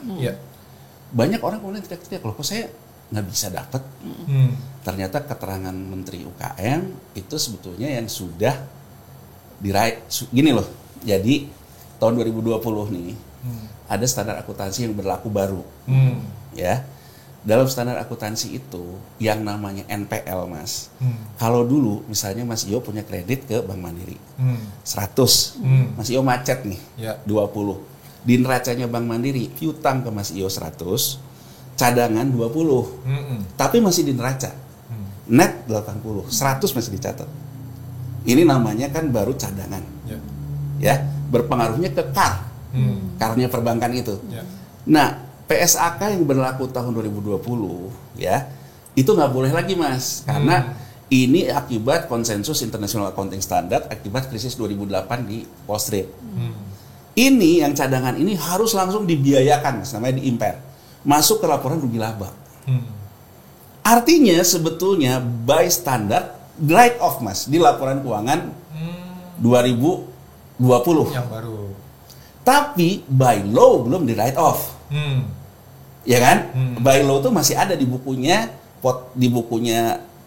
Banyak orang kemudian teriak-teriak, loh kok saya nggak bisa dapat. Ternyata keterangan Menteri UKM itu sebetulnya yang sudah gini loh. Jadi tahun 2020 nih ada standar akuntansi yang berlaku baru. Ya. Dalam standar akuntansi itu yang namanya NPL, Mas. Kalau dulu misalnya Mas Iyo punya kredit ke Bank Mandiri 100, Mas Iyo macet nih 20. Di neracanya Bank Mandiri piutang ke Mas Iyo 100, cadangan 20. Tapi masih di neraca. Net 80, 100 masih dicatat. Ini namanya kan baru cadangan. Ya, berpengaruhnya ke karnya perbankan itu. Nah, PSAK yang berlaku tahun 2020 ya, itu nggak boleh lagi, Mas, karena ini akibat konsensus International Accounting Standard akibat krisis 2008 di Wall Street. Ini yang cadangan ini harus langsung dibiayakan, Mas, namanya diimper, masuk ke laporan rugi laba. Artinya sebetulnya by standard write off, Mas, di laporan keuangan 2020 yang baru. Tapi by law belum di write off. Ya kan? By law itu masih ada di bukunya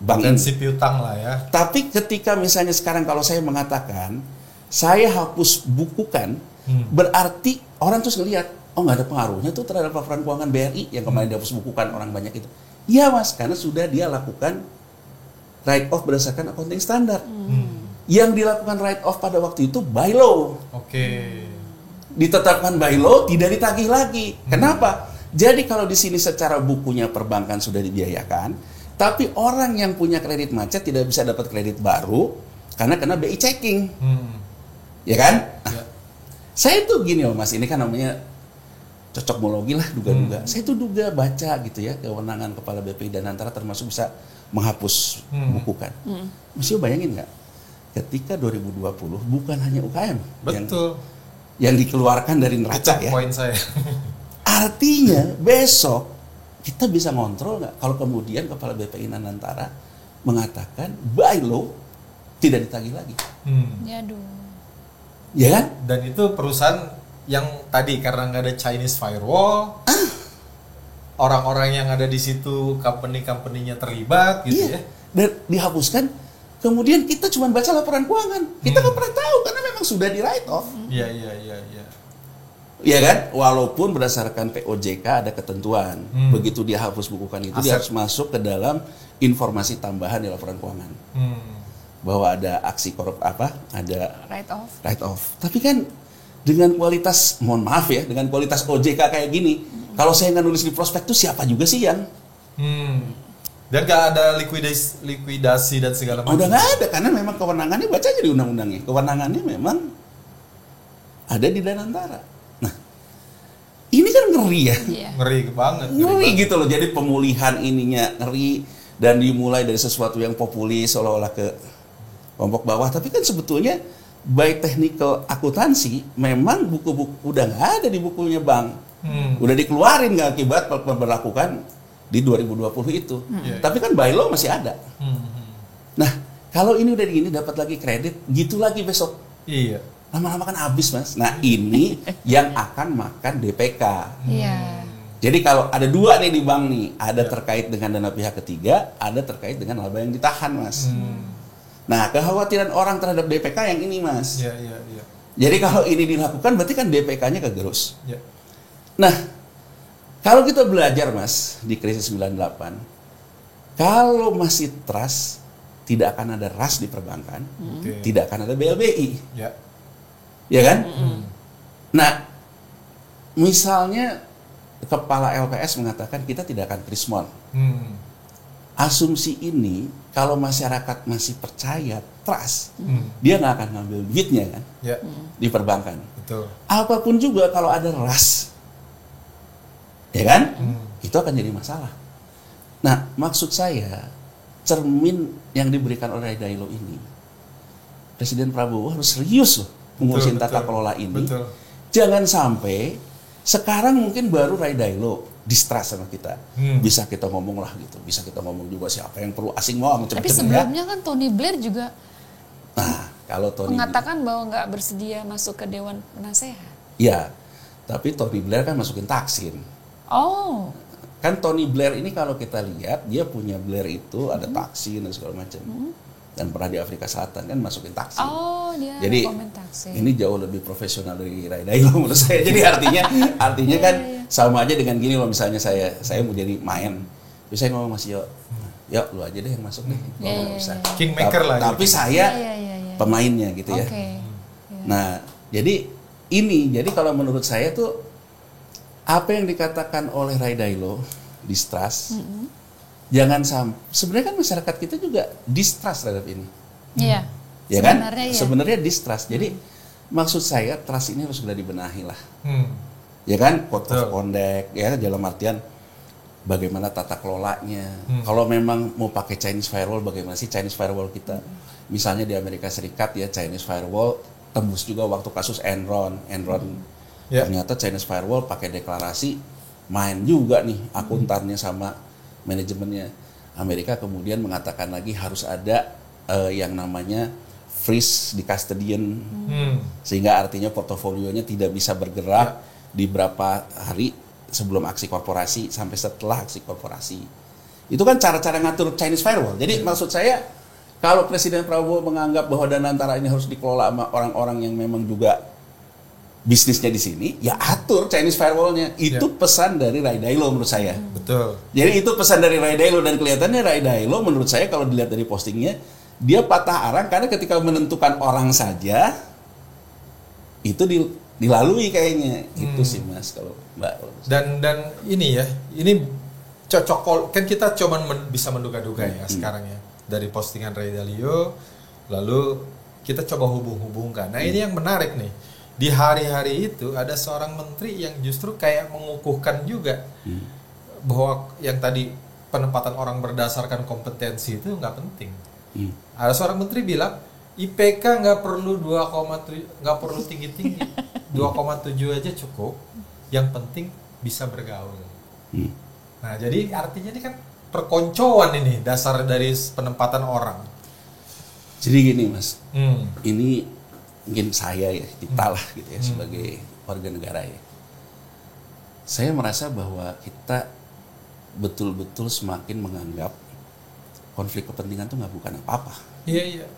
bank potensi piutang lah ya. Tapi ketika misalnya sekarang kalau saya mengatakan saya hapus bukukan, berarti orang terus ngelihat, oh nggak ada pengaruhnya tuh terhadap laporan keuangan BRI yang kemarin dihapus bukukan orang banyak itu. Iya, Mas, karena sudah dia lakukan write off berdasarkan accounting standard. Yang dilakukan write off pada waktu itu by law. Ditetapkan by law, tidak ditagih lagi. Kenapa? Jadi kalau di sini secara bukunya perbankan sudah dibiayakan, tapi orang yang punya kredit macet tidak bisa dapat kredit baru karena kena BI checking. Ya kan? Saya tuh gini loh, Mas, ini kan namanya cocokmologi lah, duga-duga. Saya tuh duga baca gitu ya, kewenangan Kepala BPI dan antara termasuk bisa menghapus bukukan. Mas bayangin nggak? Ketika 2020 bukan hanya UKM yang dikeluarkan dari neraca ya. Poin saya. Artinya besok kita bisa ngontrol nggak kalau kemudian Kepala BPI Nanantara mengatakan by law tidak ditagih lagi. Ya kan? Dan itu perusahaan yang tadi karena nggak ada Chinese firewall, orang-orang yang ada di situ company-company-nya terlibat gitu ya. Dan dihapuskan. Kemudian kita cuma baca laporan keuangan. Kita nggak pernah tahu karena memang sudah di write off. Iya. Iya kan? Walaupun berdasarkan POJK ada ketentuan. Begitu dia hapus bukukan itu, dia harus masuk ke dalam informasi tambahan di laporan keuangan. Bahwa ada aksi ada write off. Tapi kan dengan kualitas, mohon maaf ya, dengan kualitas OJK kayak gini, kalau saya nggak nulis di prospektus, siapa juga sih yang dan gak ada likuidasi dan segala macam. Udah nggak ada, karena memang kewenangannya, baca aja di undang-undangnya, kewenangannya memang ada di Danantara. Nah, ini kan ngeri ya. Ngeri banget. Ngeri gitu loh, jadi pemulihan ininya ngeri dan dimulai dari sesuatu yang populis seolah-olah ke kelompok bawah. Tapi kan sebetulnya by technical akuntansi memang buku-buku udah nggak ada di bukunya bank. Udah dikeluarin nggak akibat memperlakukan di 2020 itu. Tapi kan by law masih ada. Nah, kalau ini udah gini dapat lagi kredit, gitu lagi besok. Iya. Lama-lama kan habis, Mas. Nah, ini yang akan makan DPK. Jadi kalau ada dua nih di bank nih, ada terkait dengan dana pihak ketiga, ada terkait dengan laba yang ditahan, Mas. Nah, kekhawatiran orang terhadap DPK yang ini, Mas. Jadi kalau ini dilakukan berarti kan DPK-nya kegerus. Nah, kalau kita belajar, Mas, di krisis 98, kalau masih trust, tidak akan ada RAS di perbankan, tidak akan ada BLBI. Ya kan? Nah, misalnya kepala LPS mengatakan kita tidak akan krismon. Asumsi ini, kalau masyarakat masih percaya, trust, dia nggak akan ngambil duitnya kan di perbankan. Apapun juga kalau ada RAS, ya kan? Itu akan jadi masalah. Nah, maksud saya, cermin yang diberikan oleh Dailo ini, Presiden Prabowo harus serius loh mengurusin tata kelola ini. Jangan sampai sekarang mungkin baru Ray Dailo distrust sama kita. Bisa kita ngomong lah gitu, bisa kita ngomong juga siapa yang perlu asing mau macam-macam. Tapi sebelumnya kan Tony Blair juga Nah, kalau Tony mengatakan bahwa nggak bersedia masuk ke Dewan Penasehat. Ya, tapi Tony Blair kan masukin Thaksin. Oh. Kan Tony Blair ini kalau kita lihat, dia punya Blair itu ada Thaksin dan segala macam. Dan pernah di Afrika Selatan kan masukin Thaksin. Oh, dia jadi komen Thaksin. Ini jauh lebih profesional dari Rai Dalio menurut saya. Jadi artinya kan sama aja dengan gini loh, misalnya saya mau jadi main. Terus saya ngomong Mas Yo, lu aja deh yang masuk deh. Kingmaker lah. Tapi saya pemainnya gitu ya. Nah, jadi kalau menurut saya tuh apa yang dikatakan oleh Rai Dalio, distrust, jangan sampai. Sebenarnya kan masyarakat kita juga distrust terhadap ini. Iya. Ya kan? Sebenarnya distrust. Jadi maksud saya trust ini harus sudah dibenahi lah. Ya kan? Code of conduct, ya dalam artian bagaimana tata kelolanya. Kalau memang mau pakai Chinese firewall, bagaimana sih Chinese firewall kita? Misalnya di Amerika Serikat ya, Chinese firewall tembus juga waktu kasus Enron. Ternyata Chinese firewall pakai deklarasi, main juga nih akuntannya sama manajemennya. Amerika kemudian mengatakan lagi harus ada yang namanya freeze di custodian, sehingga artinya portofolionya tidak bisa bergerak di berapa hari sebelum aksi korporasi sampai setelah aksi korporasi. Itu kan cara-cara ngatur Chinese firewall. Jadi maksud saya, kalau Presiden Prabowo menganggap bahwa Danantara ini harus dikelola sama orang-orang yang memang juga bisnisnya di sini, ya atur Chinese firewall-nya. Itu pesan dari Rai Dalio menurut saya. Betul. Jadi itu pesan dari Rai Dalio, dan kelihatannya Rai Dalio menurut saya kalau dilihat dari postingnya, dia patah arang karena ketika menentukan orang saja itu dilalui kayaknya. Itu sih Mas kalau Mbak. Dan ini cocok, kan kita cuman bisa menduga-duga ya sekarang ya dari postingan Rai Dalio, lalu kita coba hubung-hubungkan. Nah ini yang menarik nih. Di hari-hari itu ada seorang menteri yang justru kayak mengukuhkan juga bahwa yang tadi penempatan orang berdasarkan kompetensi itu nggak penting. Ada seorang menteri bilang IPK nggak perlu 2,7, nggak perlu tinggi-tinggi, 2,7 aja cukup. Yang penting bisa bergaul. Nah jadi artinya ini kan perkoncoan ini dasar dari penempatan orang. Jadi gini Mas, ini mungkin saya ya, kita lah gitu ya sebagai warga negara ya. Saya merasa bahwa kita betul-betul semakin menganggap konflik kepentingan itu nggak bukan apa-apa. Iya.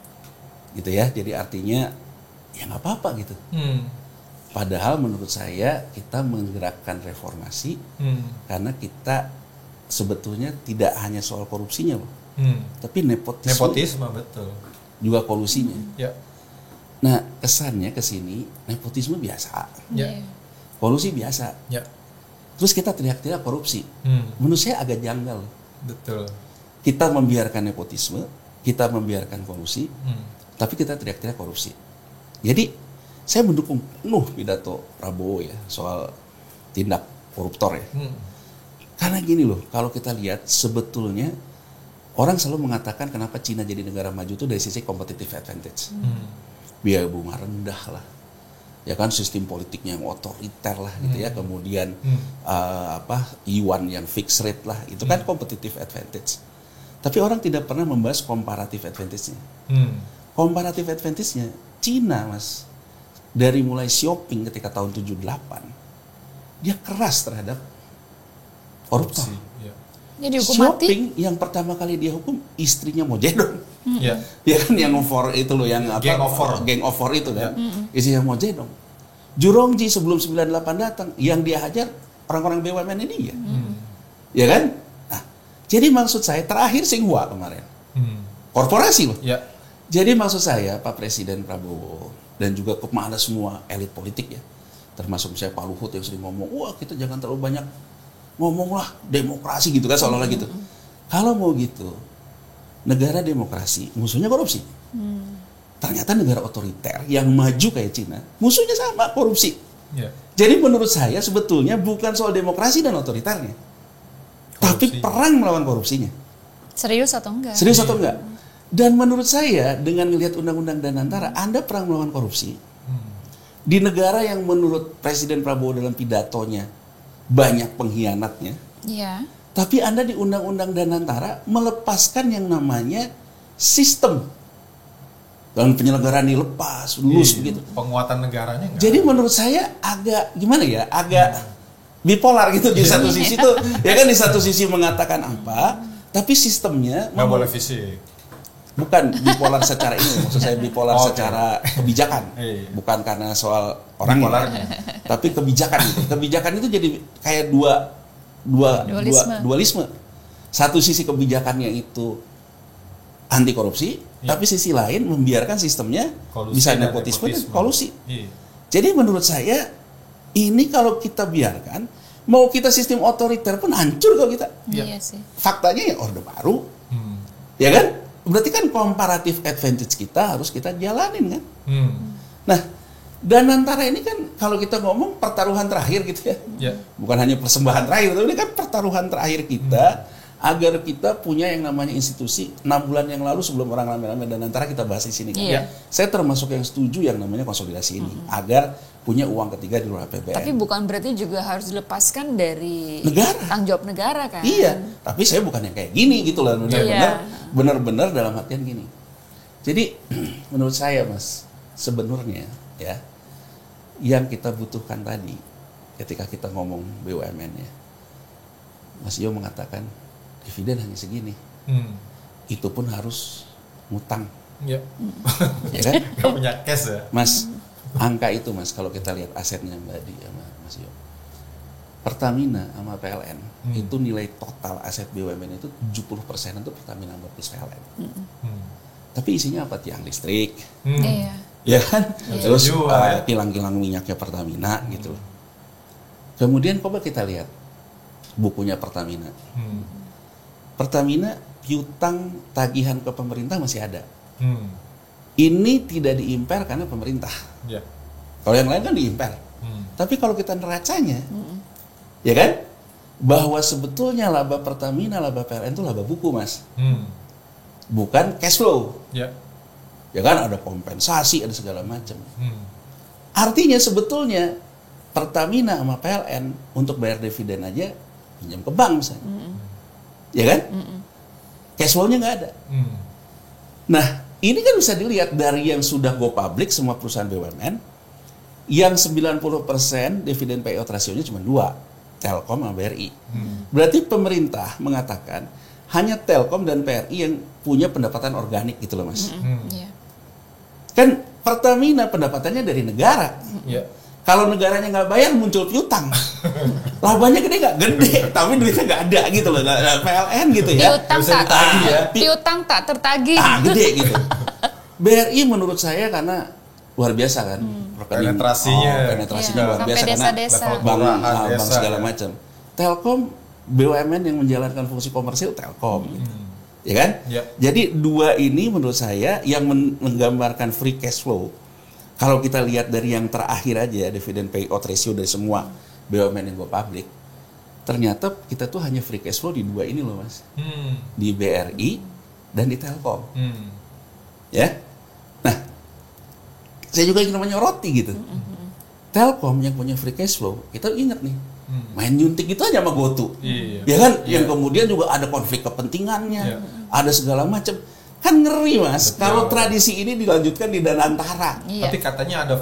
Gitu ya, jadi artinya ya nggak apa-apa gitu. Padahal menurut saya kita menggerakkan reformasi karena kita sebetulnya tidak hanya soal korupsinya loh, tapi nepotisme betul. Juga kolusinya. Ya. Nah, kesannya ke sini nepotisme biasa. Kolusi biasa. Terus kita teriak-teriak korupsi. Menurut saya agak janggal. Betul. Kita membiarkan nepotisme, kita membiarkan kolusi, tapi kita teriak-teriak korupsi. Jadi, saya mendukung penuh pidato Prabowo ya soal tindak koruptor ya. Karena gini loh, kalau kita lihat sebetulnya orang selalu mengatakan kenapa Cina jadi negara maju itu dari sisi competitive advantage. Biaya bunga rendah lah, ya kan, sistem politiknya yang otoriter lah gitu ya, kemudian yuan yang fixed rate lah, itu kan competitive advantage. Tapi orang tidak pernah membahas comparative advantage-nya. Comparative advantage-nya Cina Mas, dari mulai Xiaoping ketika tahun 78 dia keras terhadap koruptor. Xiaoping yang pertama kali dia hukum istrinya Mao Zedong. Ya kan, yang over itu loh, yang gang over itu kan. Istrinya Mao Zedong. Jurongji sebelum 98 datang, yang dia hajar orang-orang BUMN ini ya. Ya kan? Nah, jadi maksud saya terakhir Singhua kemarin. Korporasi loh. Ya. Jadi maksud saya Pak Presiden Prabowo dan juga kemana semua elit politik ya, termasuk saya Pak Luhut yang sering ngomong, wah kita jangan terlalu banyak ngomonglah demokrasi gitu kan, seolah-olah gitu. Kalau mau gitu, negara demokrasi musuhnya korupsi. Ternyata negara otoriter yang maju kayak Cina musuhnya sama, korupsi. Jadi menurut saya sebetulnya bukan soal demokrasi dan otoriternya, tapi perang melawan korupsinya. Serius atau enggak? Dan menurut saya dengan melihat undang-undang Danantara, Anda perang melawan korupsi di negara yang menurut Presiden Prabowo dalam pidatonya banyak pengkhianatnya. Iya. Tapi Anda di undang-undang Danantara melepaskan yang namanya sistem dan penyelenggaraan dilepas, lulus begitu. Penguatan negaranya enggak. Jadi menurut saya agak gimana ya, agak bipolar gitu di satu sisi tuh, ya kan di satu sisi mengatakan apa, tapi sistemnya nggak boleh fisik. Bukan bipolar secara ini, maksud saya bipolar secara kebijakan, bukan karena soal orangnya, tapi kebijakan gitu. Kebijakan itu jadi kayak dualisme. Satu sisi kebijakannya itu anti korupsi, tapi sisi lain membiarkan sistemnya kolusi, bisa nepotisme dan kolusi. Jadi menurut saya ini kalau kita biarkan, mau kita sistem otoriter pun hancur kalau kita. Iya sih. Faktanya ya Orde Baru, ya kan? Berarti kan comparative advantage kita harus kita jalanin kan. Nah, Danantara ini kan kalau kita ngomong pertaruhan terakhir gitu ya. Bukan hanya persembahan terakhir, tapi ini kan pertaruhan terakhir kita agar kita punya yang namanya institusi. 6 bulan yang lalu sebelum orang rame-rame Danantara kita bahas di sini kan. Saya termasuk yang setuju yang namanya konsolidasi ini agar punya uang ketiga di luar APBN. Tapi bukan berarti juga harus dilepaskan dari negara, tanggung jawab negara kan? Iya, tapi saya bukan yang kayak gini gitu loh, benar-benar dalam artian gini. Jadi menurut saya Mas, sebenarnya ya yang kita butuhkan tadi ketika kita ngomong BUMN ya, Mas Yo mengatakan dividen hanya segini, itu pun harus ngutang, ya kan? Gak punya cash ya, Mas. Angka itu Mas, kalau kita lihat asetnya Mbak Di sama Mas Yo, Pertamina sama PLN itu nilai total aset BUMN itu 70% untuk Pertamina plus PLN. Tapi isinya apa? Tiang listrik, ya kan? Terus kilang-kilang minyaknya Pertamina gitu. Kemudian coba kita lihat bukunya Pertamina. Pertamina piutang tagihan ke pemerintah masih ada. Ini tidak diimper karena pemerintah. Kalau yang lain kan diimper. Tapi kalau kita neracanya, ya kan, bahwa sebetulnya laba Pertamina, laba PLN itu laba buku Mas, bukan cash flow. Ya kan, ada kompensasi, ada segala macam. Artinya sebetulnya Pertamina sama PLN untuk bayar dividen aja pinjam ke bank misalnya, ya kan, cash flow-nya nggak ada. Nah, ini kan bisa dilihat dari yang sudah go public semua perusahaan BUMN, yang 90% dividen payout ratio-nya cuma 2, Telkom sama BRI. Berarti pemerintah mengatakan hanya Telkom dan BRI yang punya pendapatan organik gitu loh Mas. Kan Pertamina pendapatannya dari negara. Kalau negaranya nggak bayar muncul piutang. Labanya gede nggak? Gede, tapi duitnya nggak ada gitu loh. PLN gitu ya. Piutang tak tertagih. Gede gitu. BRI menurut saya karena luar biasa kan. Penetrasinya luar biasa karena bank segala macam. Telkom BUMN yang menjalankan fungsi komersil Telkom gitu. Ya kan? Jadi dua ini menurut saya yang menggambarkan free cash flow. Kalau kita lihat dari yang terakhir aja, dividen payout ratio dari semua BUMN yang go public, ternyata kita tuh hanya free cash flow di dua ini loh Mas. Di BRI dan di Telkom. Ya. Nah, saya juga ingin menyoroti gitu. Telkom yang punya free cash flow, kita ingat nih, main nyuntik itu aja sama GoTo. Ya kan? Yang kemudian juga ada konflik kepentingannya, ada segala macam. Kan ngeri Mas, kalau tradisi ini dilanjutkan di Danantara. Tapi katanya ada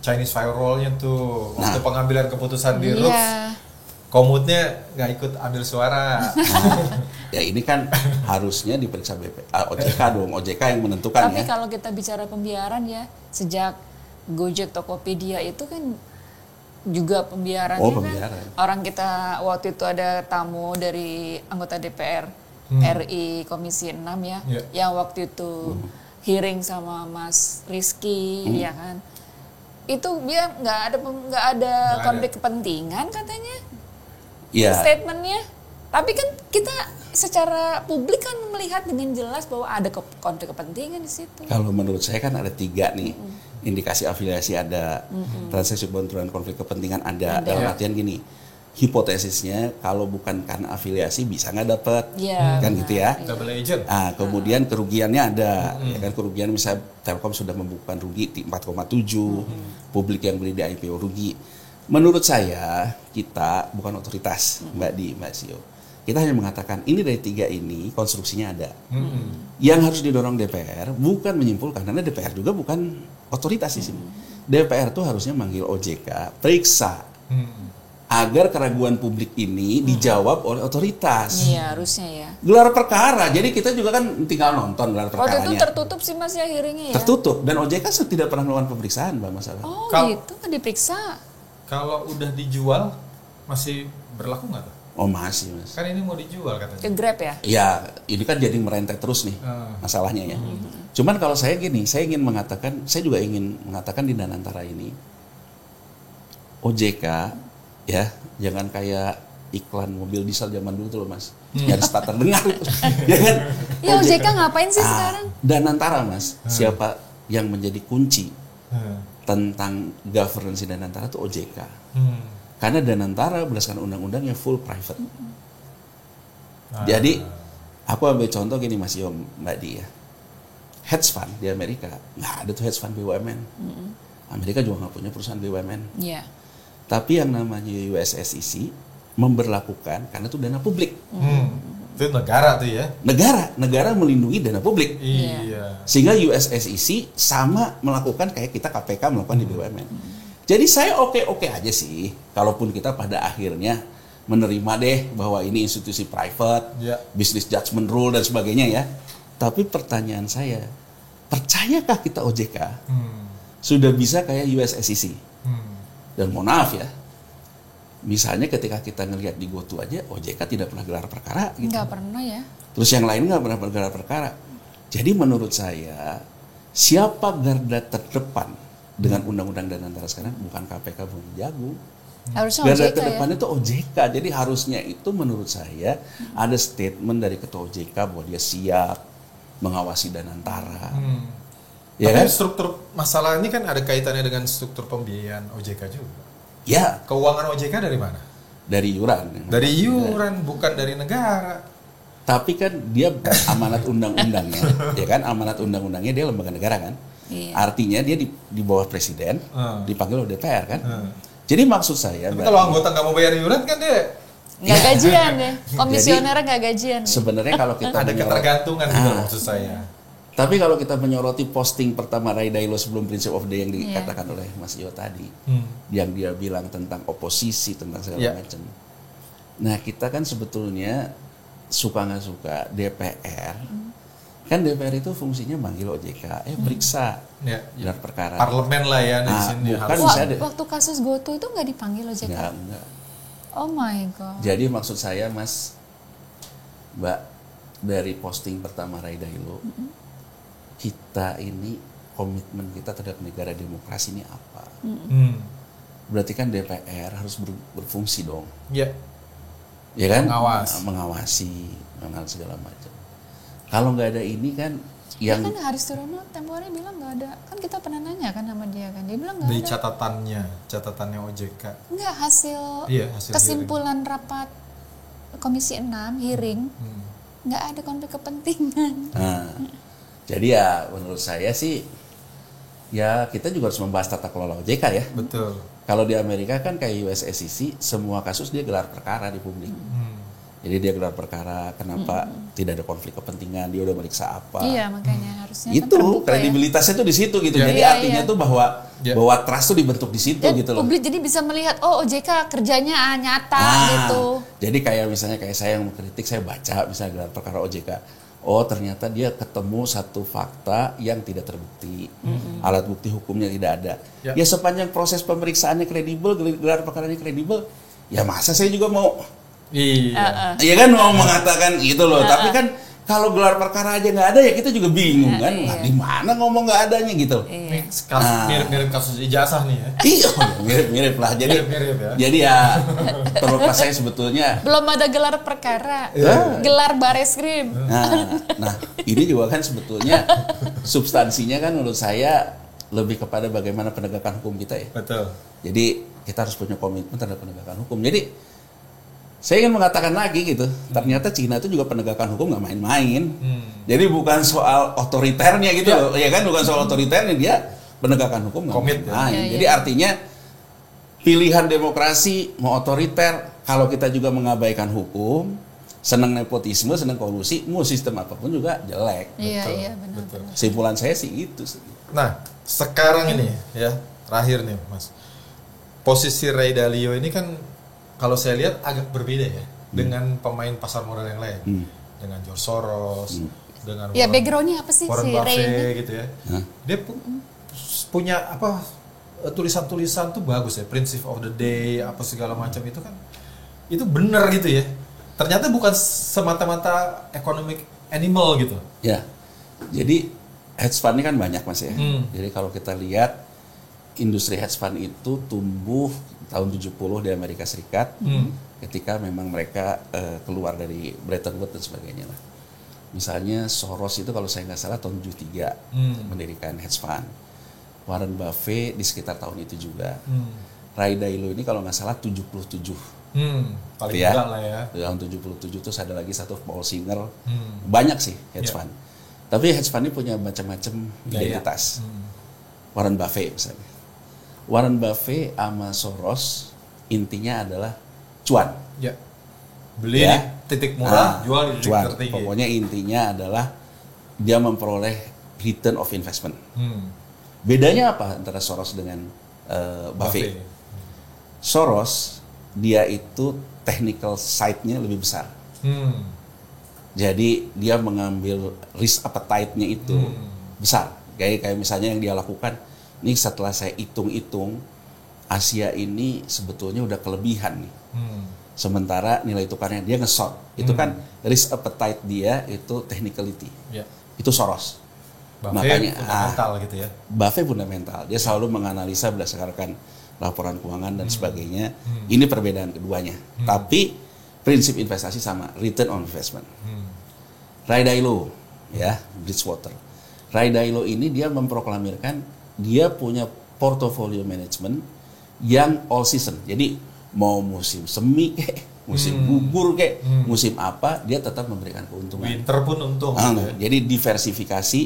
Chinese firewall-nya tuh, waktu pengambilan keputusan di RUPS, komutnya nggak ikut ambil suara. Ya ini kan harusnya diperiksa OJK dong, OJK yang menentukan. Tapi kalau kita bicara pembiaran ya, sejak Gojek, Tokopedia itu kan juga pembiarannya kan. Orang kita waktu itu ada tamu dari anggota DPR RI Komisi 6 ya, yang waktu itu hearing sama Mas Rizky, ya kan, itu dia nggak ada konflik kepentingan katanya, statementnya. Tapi kan kita secara publik kan melihat dengan jelas bahwa ada konflik kepentingan di situ. Kalau menurut saya kan ada 3 nih, indikasi afiliasi ada, transaksi benturan konflik kepentingan ada. Dalam artian gini, hipotesisnya kalau bukan karena afiliasi bisa nggak dapat, kan gitu ya. Double agent. Kemudian kerugiannya ada, ya kan, kerugian misalnya Telkom sudah membukukan rugi di 4,7, publik yang beli di IPO rugi. Menurut saya kita bukan otoritas, Mbak Di, Mbak Sio. Kita hanya mengatakan ini dari 3 ini konstruksinya ada. Yang harus didorong DPR bukan menyimpulkan, karena DPR juga bukan otoritas di sini. DPR tuh harusnya manggil OJK, periksa. Agar keraguan publik ini dijawab oleh otoritas. Iya, harusnya ya. Gelar perkara, jadi kita juga kan tinggal nonton gelar perkaranya. Waktu itu tertutup sih Mas ya hearingnya ya? Tertutup, dan OJK tidak pernah melakukan pemeriksaan, Mbak, masalah. Oh gitu, kan diperiksa. Kalau udah dijual, masih berlaku nggak tuh? Oh masih, Mas. Kan ini mau dijual katanya. Ke Grab ya? Ya, ini kan jadi merentet terus nih masalahnya ya. Cuman kalau saya gini, saya juga ingin mengatakan di Danantara ini, OJK ya, jangan kayak iklan mobil diesel zaman dulu tuh loh, Mas. Nyaris tak terdengar. Ya kan? Ya OJK ngapain sih sekarang? Danantara, Mas. Siapa yang menjadi kunci tentang governance Danantara itu OJK. Karena Danantara berdasarkan undang-undangnya full private. Jadi aku ambil contoh gini Mas Yom, Mbak Di ya. Hedge fund di Amerika nggak ada tuh hedge fund BUMN. Amerika juga nggak punya perusahaan BUMN. Yeah. Tapi yang namanya US SEC memberlakukan karena itu dana publik. Itu negara tuh ya. Negara melindungi dana publik. Iya. Sehingga US SEC sama melakukan kayak kita KPK melakukan di BUMN. Jadi saya oke aja sih, kalaupun kita pada akhirnya menerima deh bahwa ini institusi private, business judgment rule dan sebagainya ya. Tapi pertanyaan saya, percayakah kita OJK sudah bisa kayak US SEC? Dan mohon maaf ya, misalnya ketika kita ngelihat di GoTo aja, OJK tidak pernah gelar perkara. Gitu. Nggak pernah ya. Terus yang lain nggak pernah gelar perkara. Jadi menurut saya, siapa garda terdepan dengan undang-undang Danantara sekarang bukan KPK, bukan Jagung. Harusnya garda OJK terdepan ya? itu OJK. Jadi harusnya itu menurut saya ada statement dari ketua OJK bahwa dia siap mengawasi Danantara. Ya tapi kan? struktur masalah ini kan ada kaitannya dengan struktur pembiayaan OJK juga. Ya. Keuangan OJK dari mana? Dari iuran. Dari iuran, bukan dari negara. Tapi kan dia amanat undang-undangnya, ya kan? Amanat undang-undangnya dia lembaga negara kan? Iya. Artinya dia di bawah presiden, dipanggil oleh DPR kan? Jadi maksud saya, tapi kalau anggota nggak mau bayar iuran kan dia nggak gajian deh, komisionernya nggak gajian. Sebenarnya kalau kita ada ketergantungan gitu maksud saya. Tapi kalau kita menyoroti posting pertama Ray Dalio sebelum Principle of Day yang dikatakan oleh Mas Iyo tadi, yang dia bilang tentang oposisi, tentang segala macam. Nah kita kan sebetulnya suka nggak suka DPR, kan DPR itu fungsinya manggil OJK, periksa gelar perkara. Parlemen lah ya di sini. Waktu kasus GoTo itu nggak dipanggil OJK? Enggak. Oh my god. Jadi maksud saya Mas, Mbak, dari posting pertama Ray Dalio, kita ini komitmen kita terhadap negara demokrasi ini apa? Berarti kan DPR harus berfungsi dong. Iya. Ya kan? Mengawasi segala macam. Kalau nggak ada ini kan yang kan Haris Turono tempo hari bilang nggak ada. Kan kita pernah nanya kan sama dia kan. Dia bilang nggak ada. Di catatannya OJK. Enggak, hasil kesimpulan hearing. Rapat Komisi 6 hearing. Nggak ada konflik kepentingan. Jadi ya menurut saya sih ya kita juga harus membahas tata kelola OJK ya. Betul. Kalau di Amerika kan kayak US SEC, semua kasus dia gelar perkara di publik. Jadi dia gelar perkara, kenapa tidak ada konflik kepentingan, dia udah meriksa apa. Iya, makanya harusnya itu kan kredibilitasnya tuh di situ gitu. Jadi artinya tuh bahwa trust tuh dibentuk di situ gitu loh. Publik jadi bisa melihat OJK kerjanya nyata gitu. Jadi kayak misalnya kayak saya yang mengkritik, saya baca misalnya gelar perkara OJK. Oh ternyata dia ketemu satu fakta yang tidak terbukti, alat bukti hukumnya tidak ada. Ya sepanjang proses pemeriksaannya kredibel, gelar perkaranya kredibel, ya masa saya juga mau, iya kan mau mengatakan gitu loh. Tapi kan kalau gelar perkara aja nggak ada ya kita juga bingung kan, di mana ngomong nggak adanya gitu. Mirip-mirip kasus ijazah nih ya. Iya, mirip-mirip lah. Jadi ya terlepas saya sebetulnya belum ada gelar perkara, gelar Bareskrim. Nah, ini juga kan sebetulnya substansinya kan menurut saya lebih kepada bagaimana penegakan hukum kita ya. Betul. Jadi kita harus punya komitmen terhadap penegakan hukum. Jadi saya ingin mengatakan lagi gitu, ternyata Cina itu juga penegakan hukum nggak main-main. Jadi bukan soal otoriternya gitu loh, ya kan, bukan soal otoriternya, dia penegakan hukum nggak main-main. Jadi artinya pilihan demokrasi mau otoriter, kalau kita juga mengabaikan hukum, senang nepotisme, senang kolusi, mau sistem apapun juga jelek. Iya, benar. Simpulan saya sih itu. Nah, sekarang ini ya, terakhir nih Mas. Posisi Ray Dalio ini kan kalau saya lihat agak berbeda ya dengan pemain pasar modal yang lain. Dengan George Soros, dengan backgroundnya apa sih Warren si Ray ini? Gitu ya. Dia punya apa tulisan-tulisan tuh bagus ya, Principle of the Day, apa segala macam itu kan. Itu benar gitu ya. Ternyata bukan semata-mata economic animal gitu. Ya. Jadi hedge fund ini kan banyak Mas ya. Jadi kalau kita lihat industri hedge fund itu tumbuh tahun 70 di Amerika Serikat. Ketika memang mereka keluar dari Bretton Woods dan sebagainya lah. Misalnya Soros itu kalau saya nggak salah tahun 73 mendirikan hedge fund. Warren Buffett di sekitar tahun itu juga. Ray Dalio ini kalau nggak salah 77. Paling muda lah ya. Tahun 77 terus ada lagi satu Paul Singer. Banyak sih hedge fund. Tapi hedge fund ini punya macam-macam identitas. Warren Buffett misalnya. Warren Buffett sama Soros intinya adalah cuan. Ya. Beli di titik murah, jual di titik cuan. tertinggi. Pokoknya intinya adalah dia memperoleh return of investment. Bedanya apa antara Soros dengan Buffett? Soros dia itu technical side-nya lebih besar. Jadi dia mengambil risk appetite-nya itu besar. Kayak misalnya yang dia lakukan, ini setelah saya hitung-hitung Asia ini sebetulnya udah kelebihan nih. Sementara nilai tukarnya dia nge-short. Itu kan risk appetite dia itu technicality. Itu Soros. Buffett fundamental gitu ya. Buffett fundamental. Dia selalu menganalisa berdasarkan laporan keuangan dan sebagainya. Ini perbedaan keduanya. Tapi prinsip investasi sama, return on investment. Ray Dalio ya, Bridgewater. Ray Dalio ini dia memproklamirkan dia punya portfolio management yang all season. Jadi mau musim semi kayak, musim gugur kayak, musim apa dia tetap memberikan keuntungan. Winter pun untung. Jadi diversifikasi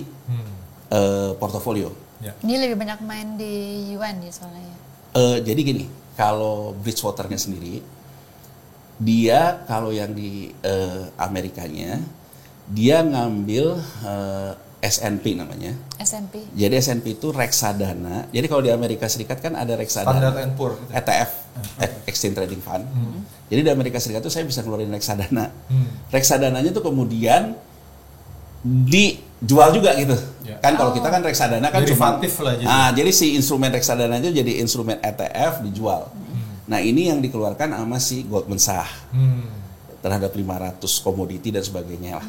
portofolio. Ini lebih banyak main di yuan ya soalnya. Jadi gini, kalau Bridgewater-nya sendiri, dia kalau yang di Amerikanya, dia ngambil S&P namanya. S&P. Jadi S&P itu reksadana. Jadi kalau di Amerika Serikat kan ada reksadana. Standard & Poor's. ETF, Exchange Trading Fund. Jadi di Amerika Serikat itu saya bisa ngeluarin reksadana. Reksadananya itu kemudian dijual juga gitu. Kan kalau kita kan reksadana kan derivatif cuma. Lah jadi si instrumen reksadana itu jadi instrumen ETF dijual. Nah ini yang dikeluarkan sama si Goldman Sachs terhadap 500 komoditi dan sebagainya lah.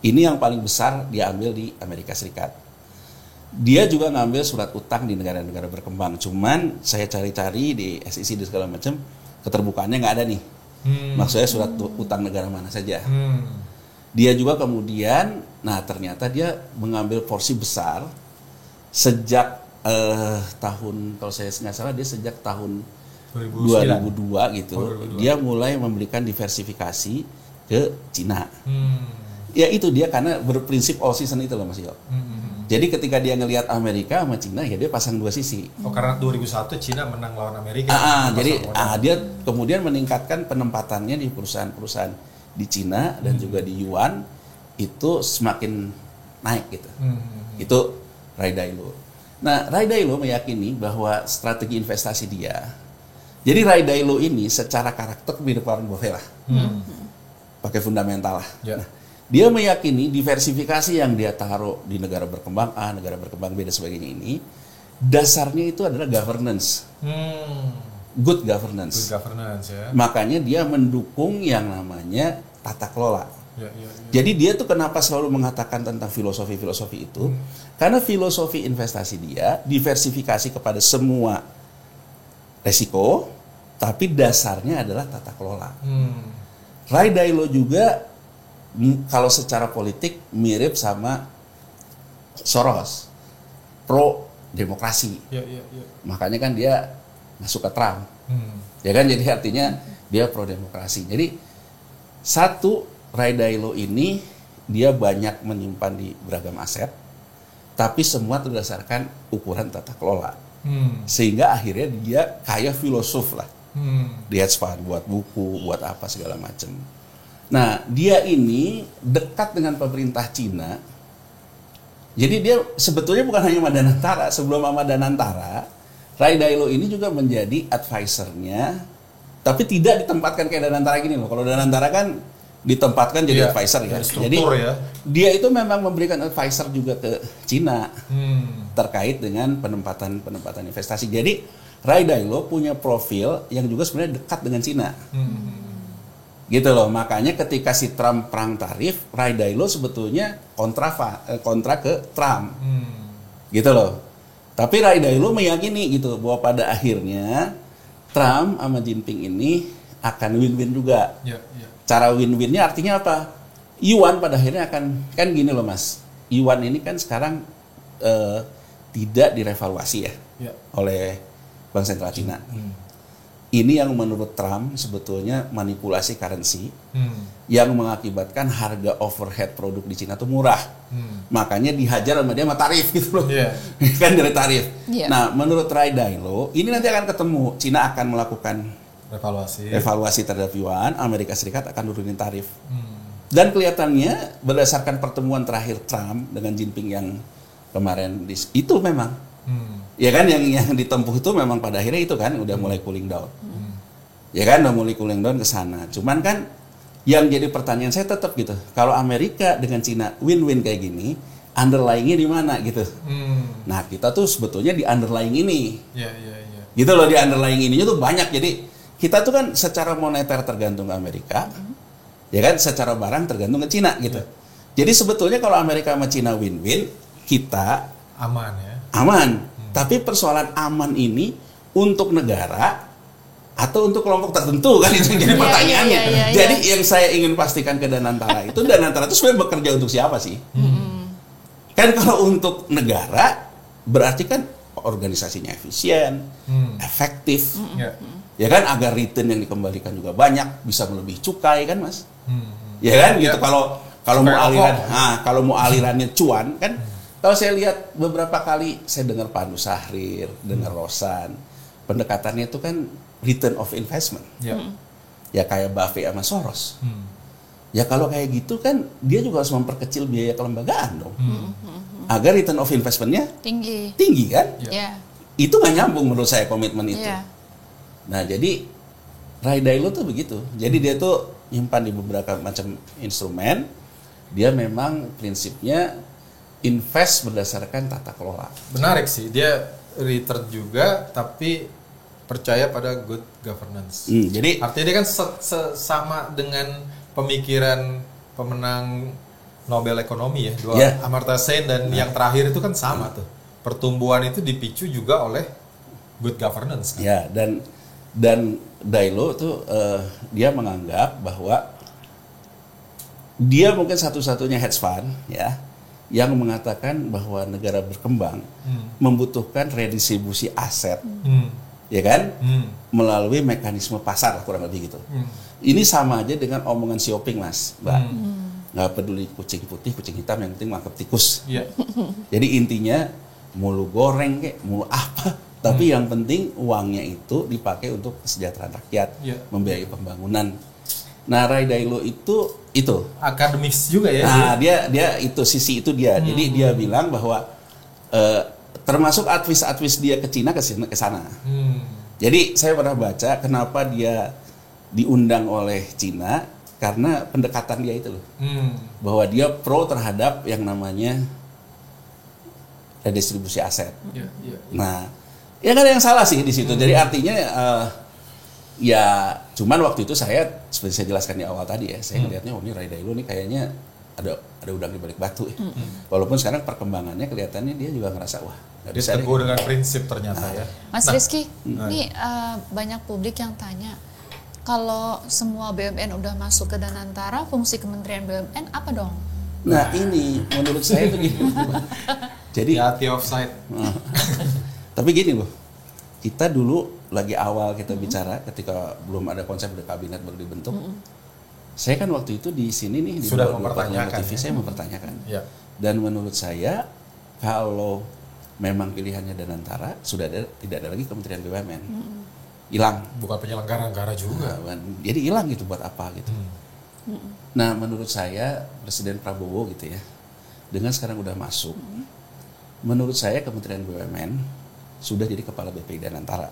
Ini yang paling besar dia ambil di Amerika Serikat. Dia juga ngambil surat utang di negara-negara berkembang. Cuman saya cari-cari di SEC dan segala macam, keterbukaannya nggak ada nih. Maksudnya surat utang negara mana saja. Dia juga kemudian, nah ternyata dia mengambil porsi besar sejak tahun, kalau saya nggak salah dia sejak tahun 2002 gitu. 2002. Dia mulai memberikan diversifikasi ke Cina. Ya itu dia karena berprinsip all season itu loh Mas Yo. Jadi ketika dia ngelihat Amerika sama Cina ya dia pasang dua sisi. Karena 2001 Cina menang lawan Amerika. Jadi dia kemudian meningkatkan penempatannya di perusahaan-perusahaan di Cina dan juga di yuan itu semakin naik gitu. Itu Ray Dalio. Nah, Ray Dalio meyakini bahwa strategi investasi dia. Jadi Ray Dalio ini secara karakter mirip Warren Buffett lah. Pakai fundamental lah. Nah, dia meyakini diversifikasi yang dia taruh di negara berkembang A, negara berkembang B dan sebagainya ini dasarnya itu adalah governance. Good governance. Good governance ya. Makanya dia mendukung yang namanya tata kelola. Jadi dia tuh kenapa selalu mengatakan tentang filosofi-filosofi itu? Karena filosofi investasi dia diversifikasi kepada semua resiko, tapi dasarnya adalah tata kelola. Ray Dalio juga kalau secara politik mirip sama Soros, pro demokrasi. Makanya kan dia masuk ke Trump. Ya kan, jadi artinya dia pro demokrasi. Jadi satu, Ray Dalio ini dia banyak menyimpan di beragam aset, tapi semua berdasarkan ukuran tata kelola. Sehingga akhirnya dia kayak filosof lah. Di hedge fund, buat buku, buat apa segala macam. Nah, dia ini dekat dengan pemerintah Cina. Jadi dia sebetulnya bukan hanya sama Danantara. Sebelum sama Danantara, Ray Dalio ini juga menjadi advisernya, tapi tidak ditempatkan kayak Danantara gini loh. Kalau Danantara kan ditempatkan jadi advisor ya. Jadi dia itu memang memberikan advisor juga ke Cina terkait dengan penempatan investasi. Jadi Ray Dalio punya profil yang juga sebenarnya dekat dengan Cina. Gitu loh, makanya ketika si Trump perang tarif, Ray Dalio sebetulnya kontra ke Trump. Gitu loh. Tapi Ray Dalio meyakini gitu bahwa pada akhirnya Trump sama Jinping ini akan win-win juga. Cara win-winnya artinya apa? Yuan pada akhirnya akan, kan gini loh Mas, Yuan ini kan sekarang tidak direvaluasi ya oleh Bank Sentral Cina. Ini yang menurut Trump sebetulnya manipulasi currency yang mengakibatkan harga overhead produk di Cina itu murah. Makanya dihajar sama dia sama tarif gitu loh. Kan dari tarif. Nah, menurut Ray Dalio, ini nanti akan ketemu. Cina akan melakukan evaluasi terhadap Yuan, Amerika Serikat akan nurunin tarif. Dan kelihatannya berdasarkan pertemuan terakhir Trump dengan Jinping yang kemarin itu memang ya kan yang ditempuh itu memang pada akhirnya itu kan udah mulai cooling down. Ya kan udah mulai cooling down ke sana. Cuman kan yang jadi pertanyaan saya tetap gitu. Kalau Amerika dengan Cina win-win kayak gini, underlying-nya di mana gitu. Nah, kita tuh sebetulnya di underlying ini. Gitu loh, di underlying ininya tuh banyak. Jadi kita tuh kan secara moneter tergantung ke Amerika. Ya kan, secara barang tergantung ke Cina gitu. Jadi sebetulnya kalau Amerika sama Cina win-win, kita aman ya. Aman. Tapi persoalan aman ini untuk negara atau untuk kelompok tertentu kan itu jadi pertanyaannya. Jadi yang saya ingin pastikan ke Danantara itu sebenarnya bekerja untuk siapa sih? Kan kalau untuk negara berarti kan organisasinya efisien, efektif. Ya kan agar return yang dikembalikan juga banyak, bisa melebihi cukai kan Mas? Ya kan gitu kalau mau alirannya cuan kan. Kalau saya lihat beberapa kali saya dengar Pak Andu Sahrir, dengar Rosan, pendekatannya itu kan return of investment. Ya kayak Buffett sama Soros. Ya kalau kayak gitu kan dia juga harus memperkecil biaya kelembagaan dong. Agar return of investmentnya tinggi kan? Itu nggak nyambung menurut saya komitmen itu. Nah jadi Ray Dalio tuh begitu. Jadi dia tuh nyimpan di beberapa macam instrumen. Dia memang prinsipnya invest berdasarkan tata kelola. Menarik sih, dia return juga tapi percaya pada good governance. Jadi artinya dia kan sama dengan pemikiran pemenang Nobel Ekonomi ya, Amartya Sen dan yang terakhir itu kan sama tuh. Pertumbuhan itu dipicu juga oleh good governance. Kan? Ya, dan Dalio tuh dia menganggap bahwa dia mungkin satu-satunya hedge fund ya yang mengatakan bahwa negara berkembang membutuhkan redistribusi aset, ya kan, melalui mekanisme pasar kurang lebih gitu. Ini sama aja dengan omongan Xiaoping Mas, Mbak. Nggak peduli kucing putih, kucing hitam, yang penting mangkep tikus. Jadi intinya mulu goreng kayak mulu apa, tapi yang penting uangnya itu dipakai untuk kesejahteraan rakyat, membiayai pembangunan. Nah, Ray Dalio itu akademis juga ya. Nah, dia itu sisi itu dia. Jadi dia bilang bahwa termasuk advis dia ke Cina ke sana. Jadi saya pernah baca kenapa dia diundang oleh Cina karena pendekatan dia itu loh. Bahwa dia pro terhadap yang namanya redistribusi aset. Nah, ya kan ada yang salah sih di situ. Jadi artinya ya cuman waktu itu saya seperti saya jelaskan di awal tadi ya, saya ngelihatnya ini Ray Dalio nih kayaknya ada udang di balik batu ya. Walaupun sekarang perkembangannya kelihatannya dia juga ngerasa wah nggak bisa teguh dengan prinsip ternyata ya. Mas Rizky, ini banyak publik yang tanya kalau semua BUMN udah masuk ke Danantara, fungsi Kementerian BUMN apa dong? Nah ini menurut saya itu gini. Jadi hati offside. Tapi gini loh, kita dulu lagi awal kita bicara ketika belum ada konsep de kabinet baru dibentuk. Saya kan waktu itu di sini nih di sudah mempertanyakan TV saya mempertanyakan. Dan menurut saya kalau memang pilihannya Danantara sudah tidak ada lagi Kementerian BUMN. Hilang. Bukan penyelenggara negara juga. Nah, jadi hilang gitu buat apa gitu. Nah, menurut saya Presiden Prabowo gitu ya, dengan sekarang udah masuk, menurut saya Kementerian BUMN sudah jadi kepala BPI Danantara.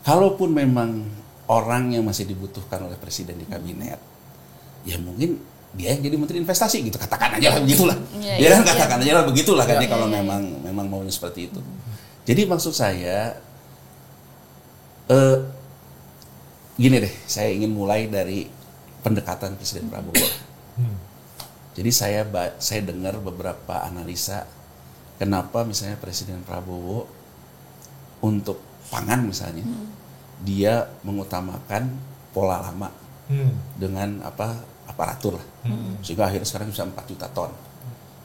Kalaupun memang orang yang masih dibutuhkan oleh Presiden di kabinet, ya mungkin dia yang jadi Menteri Investasi gitu, katakan aja lah begitulah. Katakan aja lah begitulah kan kalau memang maunya seperti itu. Jadi maksud saya gini deh, saya ingin mulai dari pendekatan Presiden Prabowo. Jadi saya dengar beberapa analisa kenapa misalnya Presiden Prabowo untuk pangan misalnya dia mengutamakan pola lama dengan aparatur lah, sehingga akhirnya sekarang bisa 4 juta ton.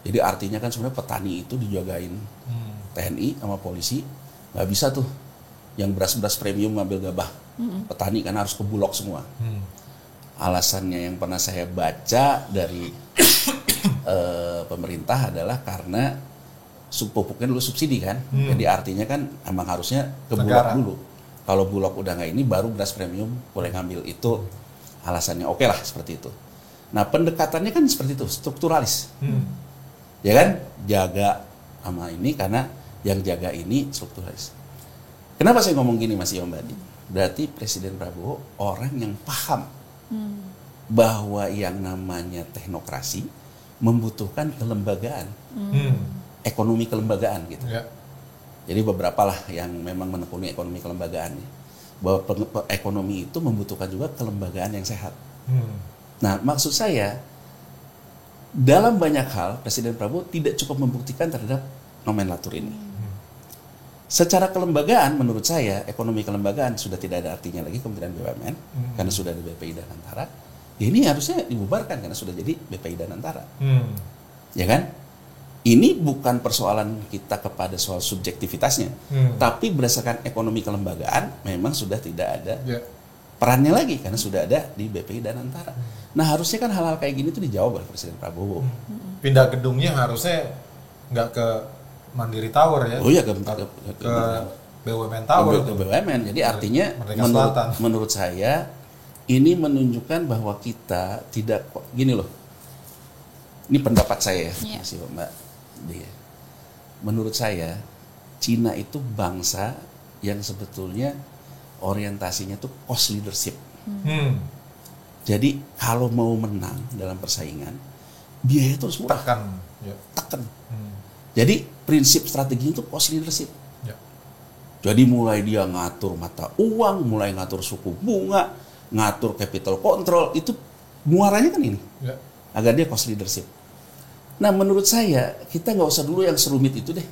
Jadi artinya kan sebenarnya petani itu dijagain TNI sama polisi, nggak bisa tuh yang beras-beras premium ngambil gabah petani karena harus ke Bulog semua. Alasannya yang pernah saya baca dari pemerintah adalah karena pupuknya dulu subsidi kan, jadi artinya kan emang harusnya ke Bulog dulu. Kalau Bulog udah nggak ini, baru beras premium boleh ngambil. Itu alasannya, oke lah seperti itu. Nah pendekatannya kan seperti itu, strukturalis, ya kan, jaga sama ini karena yang jaga ini strukturalis. Kenapa saya ngomong gini Mas Yombadi? Berarti Presiden Prabowo orang yang paham bahwa yang namanya teknokrasi membutuhkan kelembagaan, ekonomi kelembagaan gitu. Jadi beberapa lah yang memang menekuni ekonomi kelembagaan, bahwa ekonomi itu membutuhkan juga kelembagaan yang sehat. Nah maksud saya dalam banyak hal Presiden Prabowo tidak cukup membuktikan terhadap nomenklatur ini. Secara kelembagaan menurut saya ekonomi kelembagaan sudah tidak ada artinya lagi Kementerian BUMN karena sudah ada BPI Danantara. Ya ini harusnya dibubarkan karena sudah jadi BPI Danantara. Ya kan? Ini bukan persoalan kita kepada soal subjektivitasnya, tapi berdasarkan ekonomi kelembagaan memang sudah tidak ada perannya lagi karena sudah ada di BPI Danantara. Nah harusnya kan hal-hal kayak gini tuh dijawab oleh Presiden Prabowo. Pindah gedungnya harusnya nggak ke Mandiri Tower ya? Oh iya, ke BUMN Tower. Ke BUMN. Jadi artinya menurut saya ini menunjukkan bahwa kita tidak, gini loh. Ini pendapat saya ya, masih Mbak Dia. Menurut saya Cina itu bangsa yang sebetulnya orientasinya tuh cost leadership. Jadi kalau mau menang dalam persaingan, biaya itu harus murah. Tekan. Jadi prinsip strateginya itu cost leadership. Jadi mulai dia ngatur mata uang, mulai ngatur suku bunga, ngatur capital control, itu muaranya kan ini. Agar dia cost leadership. Nah menurut saya kita nggak usah dulu yang serumit itu deh.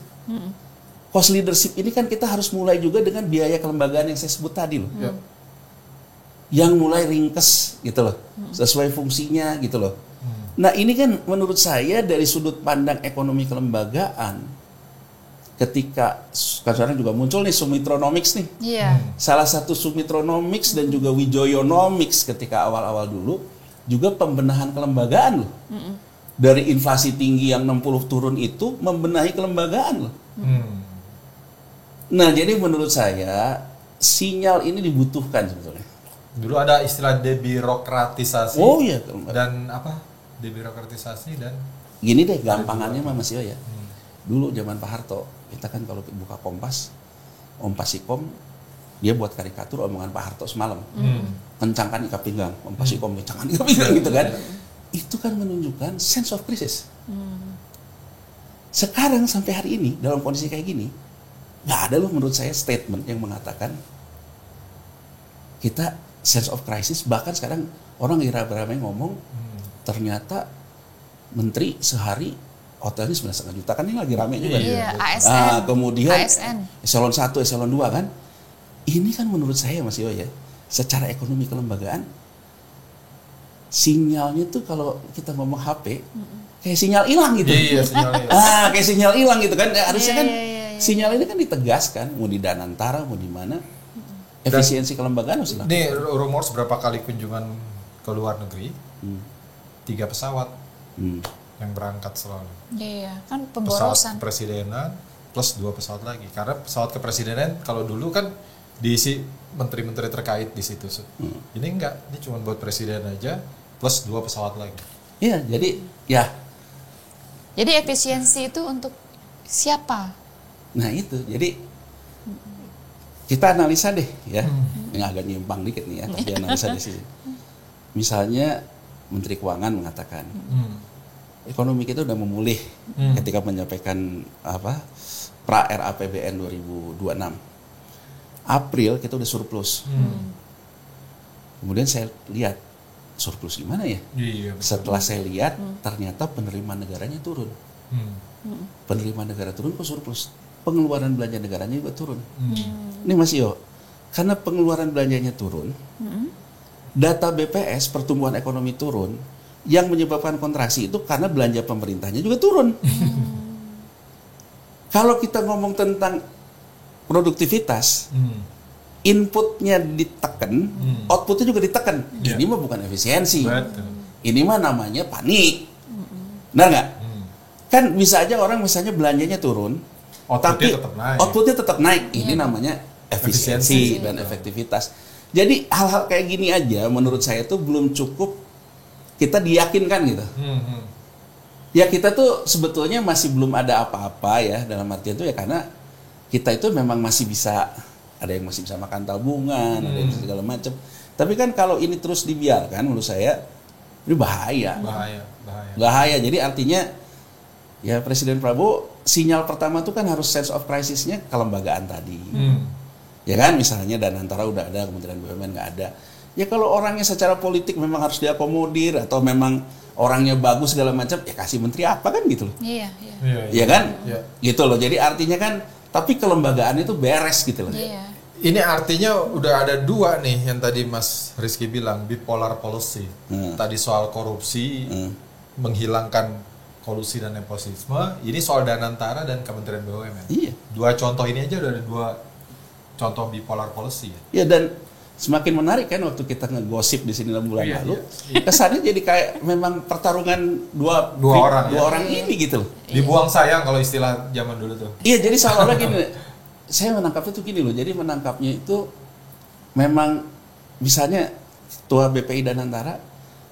Cost leadership ini kan kita harus mulai juga dengan biaya kelembagaan yang saya sebut tadi loh. Yang mulai ringkes gitu loh, sesuai fungsinya gitu loh. Nah ini kan menurut saya dari sudut pandang ekonomi kelembagaan, ketika sekarang juga muncul nih Sumitronomics nih. Salah satu Sumitronomics dan juga Wijoyonomics ketika awal-awal dulu juga pembenahan kelembagaan loh. Dari inflasi tinggi yang 60 turun itu membenahi kelembagaan loh. Nah jadi menurut saya sinyal ini dibutuhkan sebetulnya. Dulu ada istilah debirokratisasi. Oh iya. Dan apa? Debirokratisasi dan gini deh gampangannya Mas Yo ya. Dulu zaman Pak Harto, kita kan kalau buka Kompasikom dia buat karikatur omongan Pak Harto semalam. Kencangkan ikat pinggang, Kompasikom kencangkan ikat pinggang gitu kan. Itu kan menunjukkan sense of crisis. Sekarang sampai hari ini dalam kondisi kayak gini, nggak ada loh menurut saya statement yang mengatakan kita sense of crisis. Bahkan sekarang orang ramai ngomong ternyata menteri sehari hotelnya 9,5 juta kan, ini lagi rame juga. ASN. Nah, kemudian ASN. eselon 1, eselon 2 kan. Ini kan menurut saya Mas Yo ya, secara ekonomi kelembagaan sinyalnya tuh kalau kita ngomong HP kayak sinyal hilang gitu. Sinyal hilang. Kayak sinyal hilang gitu kan. Harusnya kan sinyal ini kan ditegaskan, mau di Danantara mau di mana. Efisiensi kelembagaan harus hilang. Ini rumor seberapa kali kunjungan ke luar negeri, 3 pesawat yang berangkat selalu. Kan pemborosan. Pesawat kepresidenan plus 2 pesawat lagi. Karena pesawat kepresidenan kalau dulu kan diisi menteri-menteri terkait di situ. Ini enggak, ini cuma buat presiden aja plus 2 pesawat lagi. Iya, jadi ya. Jadi efisiensi itu untuk siapa? Nah itu, jadi kita analisa deh ya, yang agak nyimpang dikit nih ya, tapi analisa di sini. Misalnya Menteri Keuangan mengatakan ekonomi kita udah memulih ketika menyampaikan pra RAPBN 2026. April kita udah surplus. Kemudian saya lihat surplus gimana ya? Iya, setelah saya lihat ternyata penerimaan negaranya turun. Penerimaan negara turun kok surplus. Pengeluaran belanja negaranya juga turun. Ini Mas Yo, karena pengeluaran belanjanya turun, data BPS pertumbuhan ekonomi turun, yang menyebabkan kontraksi itu karena belanja pemerintahnya juga turun. Kalau kita ngomong tentang produktivitas, inputnya ditekan, outputnya juga ditekan. Ini mah bukan efisiensi. Betul. Ini mah namanya panik. Benar nggak? Kan bisa aja orang misalnya belanjanya turun, tapi outputnya tetap naik. Ini namanya efisiensi dan efektivitas. Jadi hal-hal kayak gini aja menurut saya itu belum cukup kita diyakinkan gitu. Ya kita tuh sebetulnya masih belum ada apa-apa ya, dalam artian itu ya karena kita itu memang masih bisa, ada yang masih bisa makan tabungan, ada yang segala macam. Tapi kan kalau ini terus dibiarkan menurut saya ini bahaya. Bahaya. Jadi artinya ya Presiden Prabowo sinyal pertama itu kan harus sense of crisis-nya kelembagaan tadi. Ya kan, misalnya Danantara udah ada, Kementerian BUMN nggak ada. Ya kalau orangnya secara politik memang harus diakomodir atau memang orangnya bagus segala macam, ya kasih menteri apa kan gitu loh. Iya kan? Iya. Gitu loh. Jadi artinya kan, tapi kelembagaan itu beres gitu loh. Iya. Ini artinya udah ada 2 nih yang tadi Mas Rizky bilang, bipolar policy. Tadi soal korupsi, menghilangkan kolusi dan nepotisme, ini soal Danantara dan Kementerian BUMN. Iya. 2 contoh ini aja udah ada 2 contoh bipolar policy ya. Ya dan semakin menarik kan waktu kita ngegosip di sini dalam bulan lalu. Kesannya jadi kayak memang pertarungan dua orang ini gitu loh. Dibuang sayang kalau istilah zaman dulu tuh. Iya, jadi seolah-olah gini. Saya menangkapnya tuh gini loh. Jadi menangkapnya itu memang misalnya Ketua BPI Danantara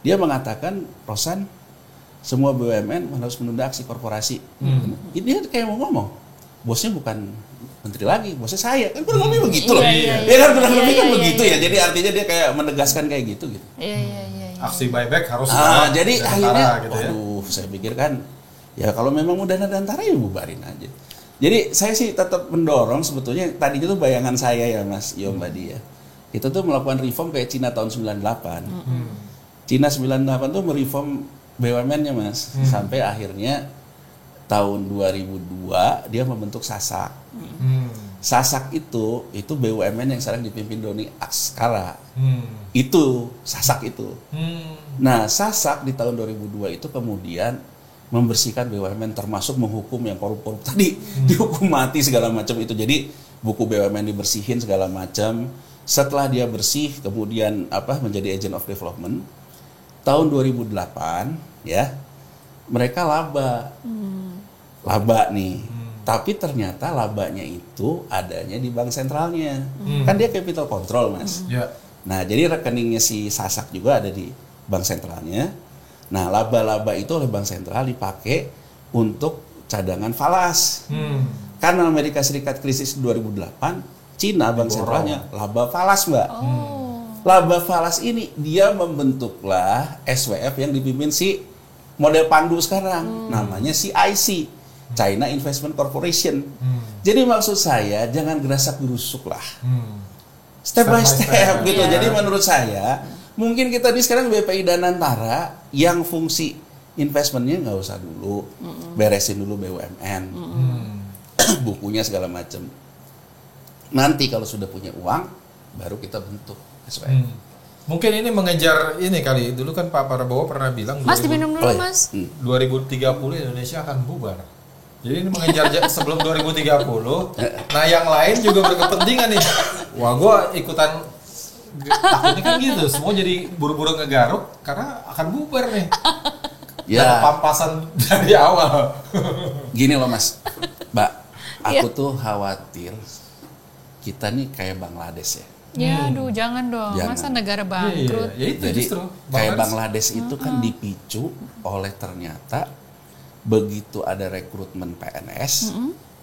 dia mengatakan, Rosan, semua BUMN harus menunda aksi korporasi. Ini kayak mau ngomong, bosnya bukan menteri lagi, bosnya saya. Kan kurang lebih begitu loh. Iya kan kurang lebih kan begitu ya. Jadi artinya dia kayak menegaskan kayak gitu. Iya. Aksi buyback harus. Jadi akhirnya, gitu ya. Saya pikir kan, ya kalau memang udah Danantara ya bubarin aja. Jadi saya sih tetap mendorong sebetulnya, tadinya tuh bayangan saya ya Mas Yo Mbak Dia. Kita tuh melakukan reform kayak Cina tahun 98. Cina 98 tuh mereform BUMN-nya Mas. Sampai akhirnya tahun 2002 dia membentuk SASAK. SASAK itu BUMN yang sekarang dipimpin Doni Askara. Itu SASAK itu. Nah, SASAK di tahun 2002 itu kemudian membersihkan BUMN, termasuk menghukum yang korup-korup tadi, dihukum mati segala macam itu. Jadi buku BUMN dibersihin segala macam. Setelah dia bersih, kemudian menjadi agent of development. Tahun 2008 ya, mereka laba nih. Tapi ternyata labanya itu adanya di bank sentralnya. Kan dia capital control Mas. Nah, jadi rekeningnya si SASAK juga ada di bank sentralnya. Nah, laba-laba itu oleh bank sentral dipakai untuk cadangan falas. Karena Amerika Serikat krisis 2008, Cina bank sentralnya laba falas, Mbak. Laba falas ini dia membentuklah SWF yang dipimpin si model Pandu sekarang, namanya CIC, China Investment Corporation. Jadi maksud saya jangan gerasak gerusuk lah, step by step gitu. Jadi menurut saya mungkin kita di sekarang BPI Danantara yang fungsi investmentnya nggak usah dulu, beresin dulu BUMN, bukunya segala macam. Nanti kalau sudah punya uang, baru kita bentuk SWF. Mungkin ini mengejar ini kali. Dulu kan Pak Prabowo pernah bilang, Mas diminum dulu Mas. 2030 Indonesia akan bubar. Jadi ini mengejar sebelum 2030. Nah yang lain juga berkepentingan nih. Wah gue ikutan. Takutnya kan gitu, semua jadi buru-buru ngegaruk karena akan bubar nih. Ya. Pampasan dari awal. Gini loh Mas, Mbak, aku tuh khawatir kita nih kayak Bangladesh ya. Ya, aduh jangan dong. Masa negara bangkrut? Iya. Jadi kayak Bangladesh itu kan dipicu oleh ternyata begitu ada rekrutmen PNS,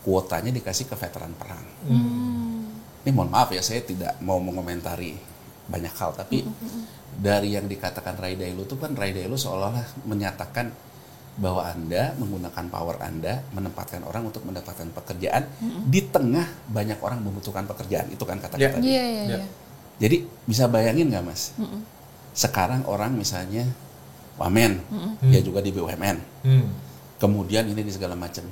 kuotanya dikasih ke veteran perang. Ini mohon maaf ya, saya tidak mau mengomentari banyak hal, tapi dari yang dikatakan Ray Dalio itu kan Ray Dalio seolah-olah menyatakan bahwa Anda menggunakan power Anda menempatkan orang untuk mendapatkan pekerjaan di tengah banyak orang membutuhkan pekerjaan, itu kan kata-kata. Iya. Jadi bisa bayangin nggak Mas? Sekarang orang misalnya wamen, dia juga di BUMN, kemudian ini di segala macam.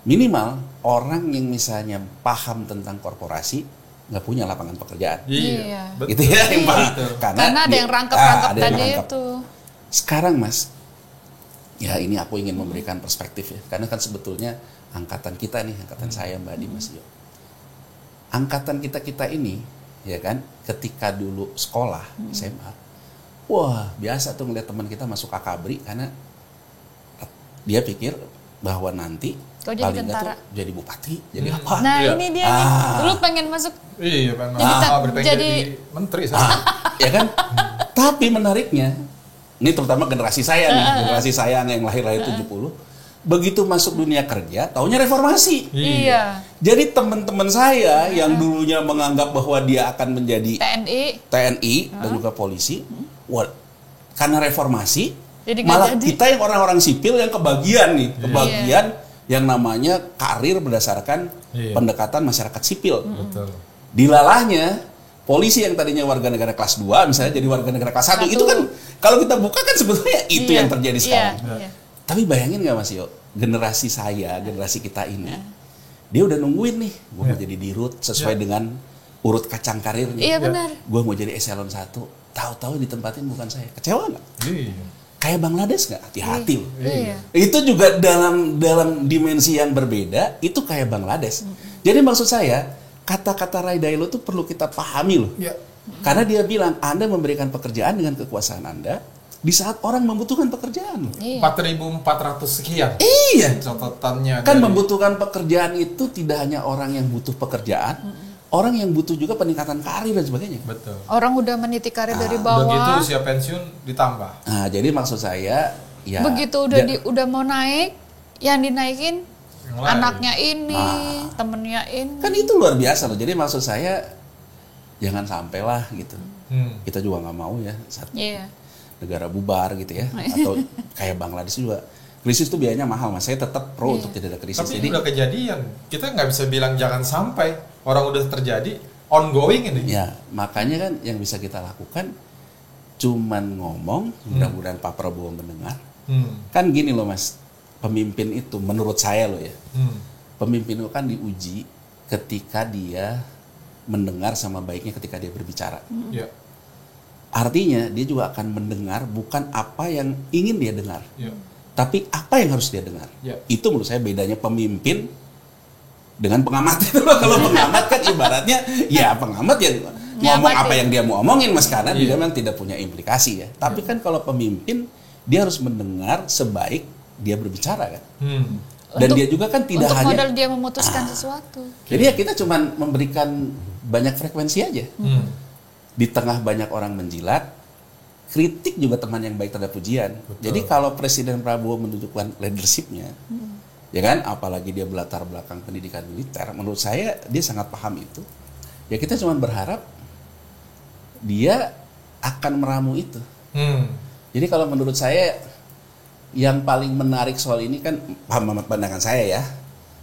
Minimal orang yang misalnya paham tentang korporasi nggak punya lapangan pekerjaan. Iya. Gitu ya, karena ada yang rangkap-rangkap tadi itu. Sekarang Mas, ya ini aku ingin memberikan perspektif ya, karena kan sebetulnya angkatan kita nih, angkatan saya Mbak Adi, Mas Yo, angkatan kita ini, ya kan, ketika dulu sekolah SMA, wah biasa tuh ngeliat teman kita masuk akabri karena dia pikir bahwa nanti paling nggak tuh jadi bupati, jadi apa? Nah ini dia nih, dulu pengen masuk. Iya, pengen jadi menteri. Ya kan? Tapi menariknya, ini terutama generasi saya nih, generasi saya yang lahir 70, begitu masuk dunia kerja, taunya reformasi. Iya. Jadi teman-teman saya yang dulunya menganggap bahwa dia akan menjadi TNI dan juga polisi, karena reformasi, jadi malah kita yang orang-orang sipil yang kebagian nih, yang namanya karir berdasarkan pendekatan masyarakat sipil. Betul. Dilalahnya polisi yang tadinya warga negara kelas 2 misalnya jadi warga negara kelas 1. Itu kan kalau kita buka kan sebetulnya itu yang terjadi sekarang. Tapi bayangin nggak Mas Yo, generasi saya, generasi kita ini, dia udah nungguin nih, gue mau jadi dirut sesuai dengan urut kacang karirnya. Iya benar. Gue mau jadi eselon 1, tahu-tahu ditempatin bukan saya. Kecewa nggak? Kayak Bangladesh nggak? Hati-hati loh. Itu juga dalam dimensi yang berbeda, itu kayak Bangladesh. Jadi maksud saya, kata-kata Ray Dalio itu perlu kita pahami loh. Karena dia bilang, Anda memberikan pekerjaan dengan kekuasaan Anda di saat orang membutuhkan pekerjaan. 4.400 sekian. Iya. Catatannya. Kan membutuhkan pekerjaan itu tidak hanya orang yang butuh pekerjaan, orang yang butuh juga peningkatan karir dan sebagainya. Betul. Orang udah meniti karir dari bawah. Begitu usia pensiun ditambah. Nah, jadi maksud saya, ya. Begitu udah mau naik, yang dinaikin anaknya ini, temennya ini. Kan itu luar biasa loh. Jadi maksud saya jangan sampailah gitu. Kita juga nggak mau ya negara bubar gitu ya. Atau kayak Bangladesh juga. Krisis itu biayanya mahal Mas. Saya tetap pro untuk tidak ada krisis. Tapi jadi udah kejadian. Kita nggak bisa bilang jangan sampai. Orang udah terjadi, ongoing ini. Ya, makanya kan yang bisa kita lakukan cuman ngomong, mudah-mudahan Pak Prabowo mendengar. Kan gini loh Mas. Pemimpin itu menurut saya loh ya, pemimpin itu kan diuji ketika dia mendengar sama baiknya ketika dia berbicara. Artinya dia juga akan mendengar bukan apa yang ingin dia dengar, tapi apa yang harus dia dengar. Itu menurut saya bedanya pemimpin dengan pengamat itu loh. Kalau pengamat kan ibaratnya ya pengamat ya ngomong apa yang dia mau omongin Mas, karena dia memang tidak punya implikasi ya. Tapi kan kalau pemimpin dia harus mendengar sebaik dia berbicara kan. Dan dia juga kan tidak hanya modal dia memutuskan sesuatu. Jadi ya kita cuma memberikan banyak frekuensi aja. Di tengah banyak orang menjilat, kritik juga teman yang baik terhadap pujian. Betul. Jadi kalau Presiden Prabowo menunjukkan leadership-nya, ya kan, apalagi dia berlatar belakang pendidikan militer, menurut saya dia sangat paham itu. Ya kita cuma berharap dia akan meramu itu. Jadi kalau menurut saya yang paling menarik soal ini kan pandangan saya ya,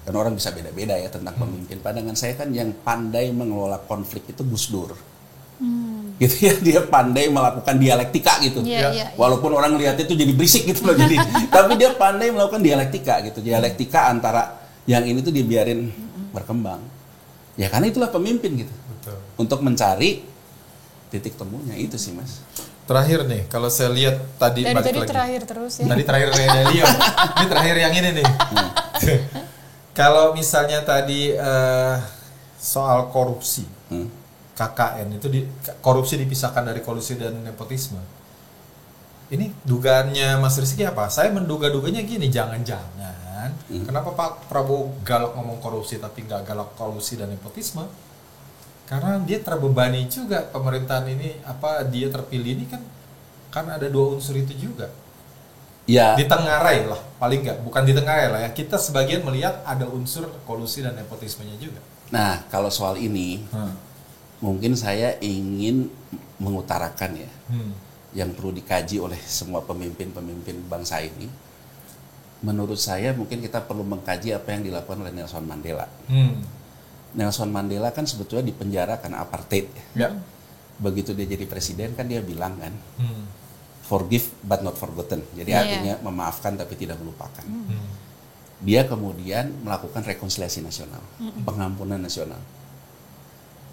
karena orang bisa beda-beda ya tentang pemimpin. Pandangan saya kan yang pandai mengelola konflik itu Gus Dur. Gitu ya, dia pandai melakukan dialektika gitu. Walaupun orang lihat itu jadi berisik gitu loh, jadi tapi dia pandai melakukan dialektika gitu. Dialektika antara yang ini tuh dibiarin berkembang. Ya karena itulah pemimpin gitu. Betul. Untuk mencari titik temunya itu sih Mas. Terakhir nih, kalau saya lihat tadi balik lagi. Terakhir terus ya. Tadi terakhir Ray Dalio. Ini terakhir yang ini nih. Kalau misalnya tadi soal korupsi. KKN itu korupsi dipisahkan dari kolusi dan nepotisme. Ini dugaannya Mas Rizky apa? Saya menduga-duganya gini, jangan-jangan kenapa Pak Prabowo galak ngomong korupsi tapi nggak galak kolusi dan nepotisme? Karena dia terbebani juga pemerintahan ini, dia terpilih ini kan ada 2 unsur itu juga. Ya. Ditengarai lah, paling nggak, bukan ditengarai lah ya. Kita sebagian melihat ada unsur kolusi dan nepotismenya juga. Nah, kalau soal ini, mungkin saya ingin mengutarakan ya, yang perlu dikaji oleh semua pemimpin-pemimpin bangsa ini. Menurut saya mungkin kita perlu mengkaji apa yang dilakukan oleh Nelson Mandela. Nelson Mandela kan sebetulnya dipenjara karena apartheid. Ya. Begitu dia jadi presiden kan dia bilang kan, forgive but not forgotten. Jadi artinya memaafkan tapi tidak melupakan. Dia kemudian melakukan rekonsiliasi nasional, pengampunan nasional.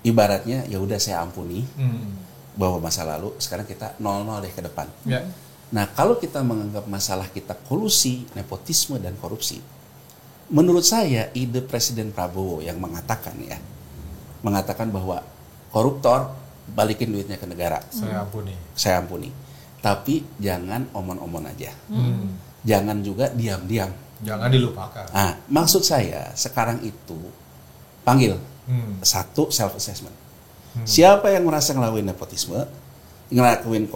Ibaratnya ya udah saya ampuni bahwa masa lalu, sekarang kita 0-0 deh ke depan. Ya. Nah, kalau kita menganggap masalah kita kolusi, nepotisme dan korupsi, menurut saya ide Presiden Prabowo yang mengatakan bahwa koruptor balikin duitnya ke negara. Saya ampuni. Tapi jangan omon-omon aja. Jangan juga diam-diam. Jangan dilupakan. Nah, maksud saya sekarang itu panggil satu self assessment. Siapa yang merasa ngelakuin nepotisme, ngelakuin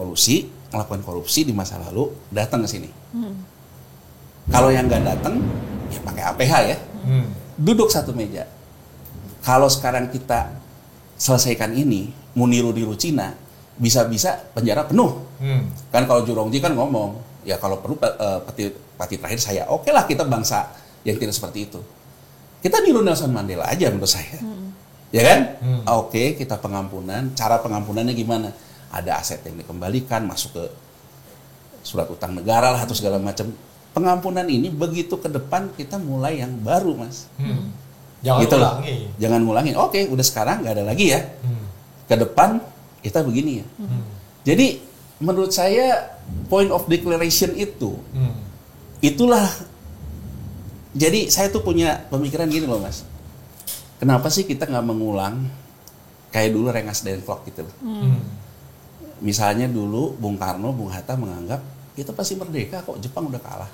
melakukan korupsi di masa lalu, datang ke sini. Kalau yang nggak datang, ya pakai APH ya. Duduk satu meja. Kalau sekarang kita selesaikan ini, mau niru-niru Cina, bisa-bisa penjara penuh. Kan kalau Jurongji kan ngomong, ya kalau perlu pati terakhir saya, oke lah kita bangsa yang tidak seperti itu. Kita niru Nelson Mandela aja menurut saya. Ya kan? Oke, kita pengampunan. Cara pengampunannya gimana? Ada aset yang dikembalikan, masuk ke surat utang negara lah atau segala macam. Pengampunan ini begitu ke depan kita mulai yang baru, Mas. Jangan gitu ulangi. Jangan ngulangin. Oke, udah sekarang nggak ada lagi ya. Ke depan kita begini ya. Jadi menurut saya point of declaration itu, itulah. Jadi saya tuh punya pemikiran gini loh, Mas. Kenapa sih kita nggak mengulang kayak dulu Rengas Dengklok gitu loh. Misalnya dulu Bung Karno, Bung Hatta menganggap kita pasti merdeka kok, Jepang udah kalah.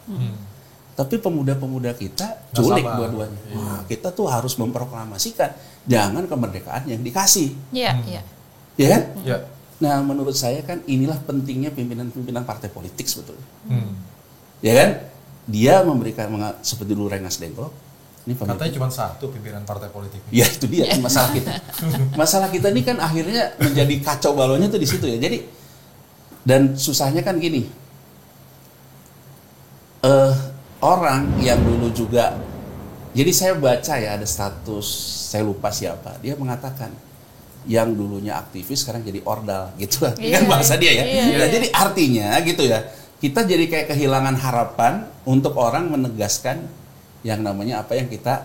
Tapi pemuda-pemuda kita culik dua-duanya. Nah, kita tuh harus memproklamasikan jangan kemerdekaan yang dikasih. Iya. Ya kan? Ya. Nah, menurut saya kan inilah pentingnya pimpinan-pimpinan partai politik sebetulnya. Ya kan? Dia memberikan seperti dulu Rengas Dengklok. Ini katanya cuma satu pimpinan partai politik. Ya itu dia masalah kita. Masalah kita ini kan akhirnya menjadi kacau balonnya tuh di situ ya. Jadi dan susahnya kan gini. Orang yang dulu juga, jadi saya baca ya ada status, saya lupa siapa, dia mengatakan yang dulunya aktivis sekarang jadi ordal gitu lah. Kan bahasa dia ya. Nah, jadi artinya gitu ya, kita jadi kayak kehilangan harapan untuk orang menegaskan yang namanya apa yang kita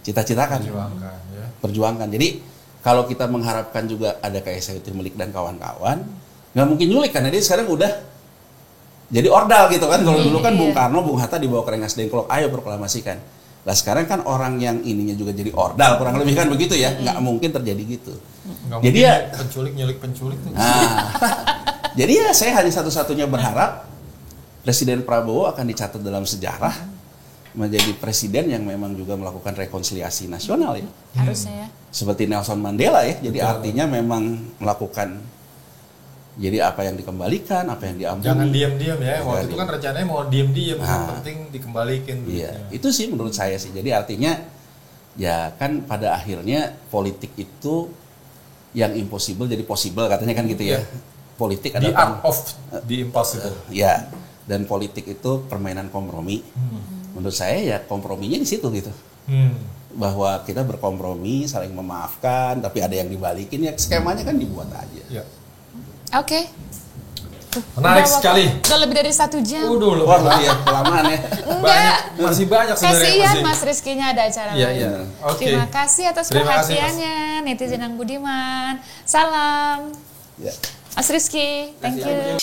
cita-citakan. Perjuangkan. Jadi kalau kita mengharapkan juga ada kayak Sayuti Melik dan kawan-kawan, nggak mungkin nyulik karena dia sekarang udah jadi ordal gitu kan. Kalau dulu kan Bung Karno, Bung Hatta dibawa ke Rengas Dengklok, ayo proklamasikan. Lah sekarang kan orang yang ininya juga jadi ordal, kurang lebih kan begitu ya. Nggak mungkin terjadi gitu. Jadi ya nyulik penculik tuh. Nah, jadi ya saya hanya satu-satunya berharap Presiden Prabowo akan dicatat dalam sejarah menjadi presiden yang memang juga melakukan rekonsiliasi nasional ya. Harusnya ya. Seperti Nelson Mandela ya. Jadi artinya memang melakukan, jadi apa yang dikembalikan, apa yang diampuni. Jangan diam-diam ya. Waktu itu kan rencananya mau diam-diam, yang penting dikembalikan. Iya, itu sih menurut saya sih. Jadi artinya ya kan pada akhirnya politik itu yang impossible jadi possible katanya kan gitu ya. Politik the art of the impossible. Ya. Dan politik itu permainan kompromi. Menurut saya ya komprominya di situ gitu. Bahwa kita berkompromi, saling memaafkan, tapi ada yang dibalikin ya skemanya kan dibuat aja. Ya. Oke. Menarik sekali. Udah lebih dari 1 jam. Wah, ya kelamaan ya. Masih banyak sebenarnya. Kasihan Mas Rizky-nya ada acara lain. Iya. Okay. Terima kasih atas perhatiannya, netizen yang budiman. Salam. Ya. Mas Rizky, thank you.